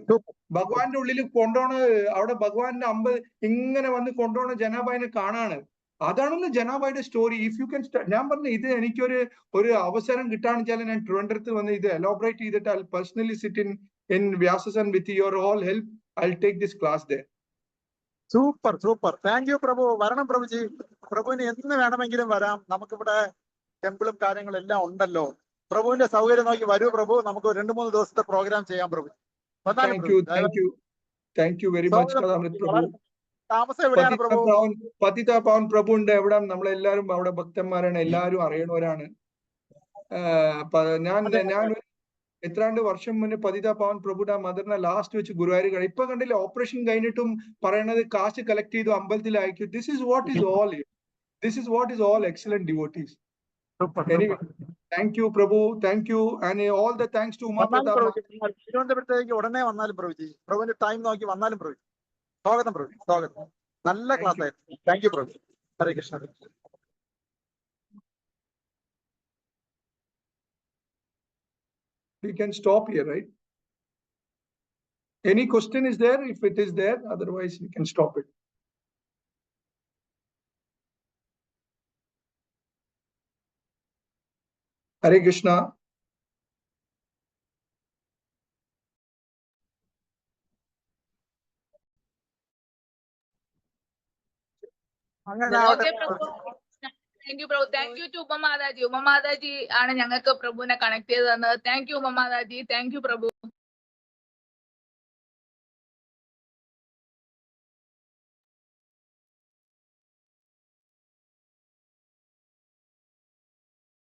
ഭഗവാന്റെ ഉള്ളിൽ കൊണ്ടുപോണത്. അവിടെ ഭഗവാന്റെ ഇങ്ങനെ വന്ന് കൊണ്ടുപോണ ജനാബായിനെ കാണാണ്. അതാണല്ലോ ജനാബായിയുടെ സ്റ്റോറി. ഇഫ് യു ക്യാൻ, ഞാൻ പറഞ്ഞു ഇത് എനിക്കൊരു അവസരം കിട്ടാന്ന് വെച്ചാൽ ഞാൻ ട്രിവാൻഡ്രത്ത് വന്ന് ഇത് എലോബറേറ്റ് ചെയ്തിട്ട് ഐ പേഴ്സണലി സിറ്റ് ഇൻ വ്യാസസൻ with your all help. I take this class ദേ. Super super. താങ്ക് യു പ്രഭു. വരണം പ്രഭുജി. പ്രഭുവിന് എന്ന് വേണമെങ്കിലും വരാം. നമുക്കിവിടെ ടെമ്പിളും കാര്യങ്ങളും എല്ലാം ഉണ്ടല്ലോ. പ്രഭുവിന്റെ സൗകര്യം നോക്കി വരൂ പ്രഭു. നമുക്ക് 2-3 ദിവസത്തെ പ്രോഗ്രാം ചെയ്യാം പ്രഭു. താങ്ക് യു വെരി മച്ച് കഥാമൃത് പ്രഭു. താമസം എവിടെയാണ് പ്രഭു? പതിത പാവൻ പ്രഭുണ്ട് എവിടെ. നമ്മളെല്ലാരും അവിടെ ഭക്തന്മാരാണ്, എല്ലാരും അറിയണവരാണ്. ഞാൻ എത്രാണ്ട് വർഷം മുന്നേ പതിത പാവൻ പ്രഭുടെ മദറിനെ ലാസ്റ്റ് വെച്ച് ഗുരുവായൂർ ഇപ്പൊ കണ്ടില്ലേ, ഓപ്പറേഷൻ കഴിഞ്ഞിട്ടും പറയണത് കാശ് കളക്ട് ചെയ്തു അമ്പലത്തിൽ അയക്കും. This is what is all excellent devotees. Anyway, thank you Prabhu, thank you, and all the thanks to Uma Pratap. തിരുവനന്തപുരത്തേക്ക് ഉടനെ വന്നാലും പ്രഭുജി, പ്രഭുവിന്റെ ടൈം നോക്കി വന്നാലും പ്രഭു. സ്വാഗതം പ്രഭു, സ്വാഗതം. നല്ല ക്ലാസ് ആയിരുന്നു. താങ്ക് യു പ്രഭു. Hare Krishna. We can stop here, right? Any question is there? If it is there, otherwise we can stop it. Hare Krishna. അങ്ങനെ Okay, Prabhu. Thank you, Prabhu. Thank you to Uma Mataji. Uma Mataji ആണ് ഞങ്ങൾക്ക് പ്രഭുവിനെ connect ചെയ്ത് തന്നത്. Thank you Uma Mataji. Thank you Prabhu.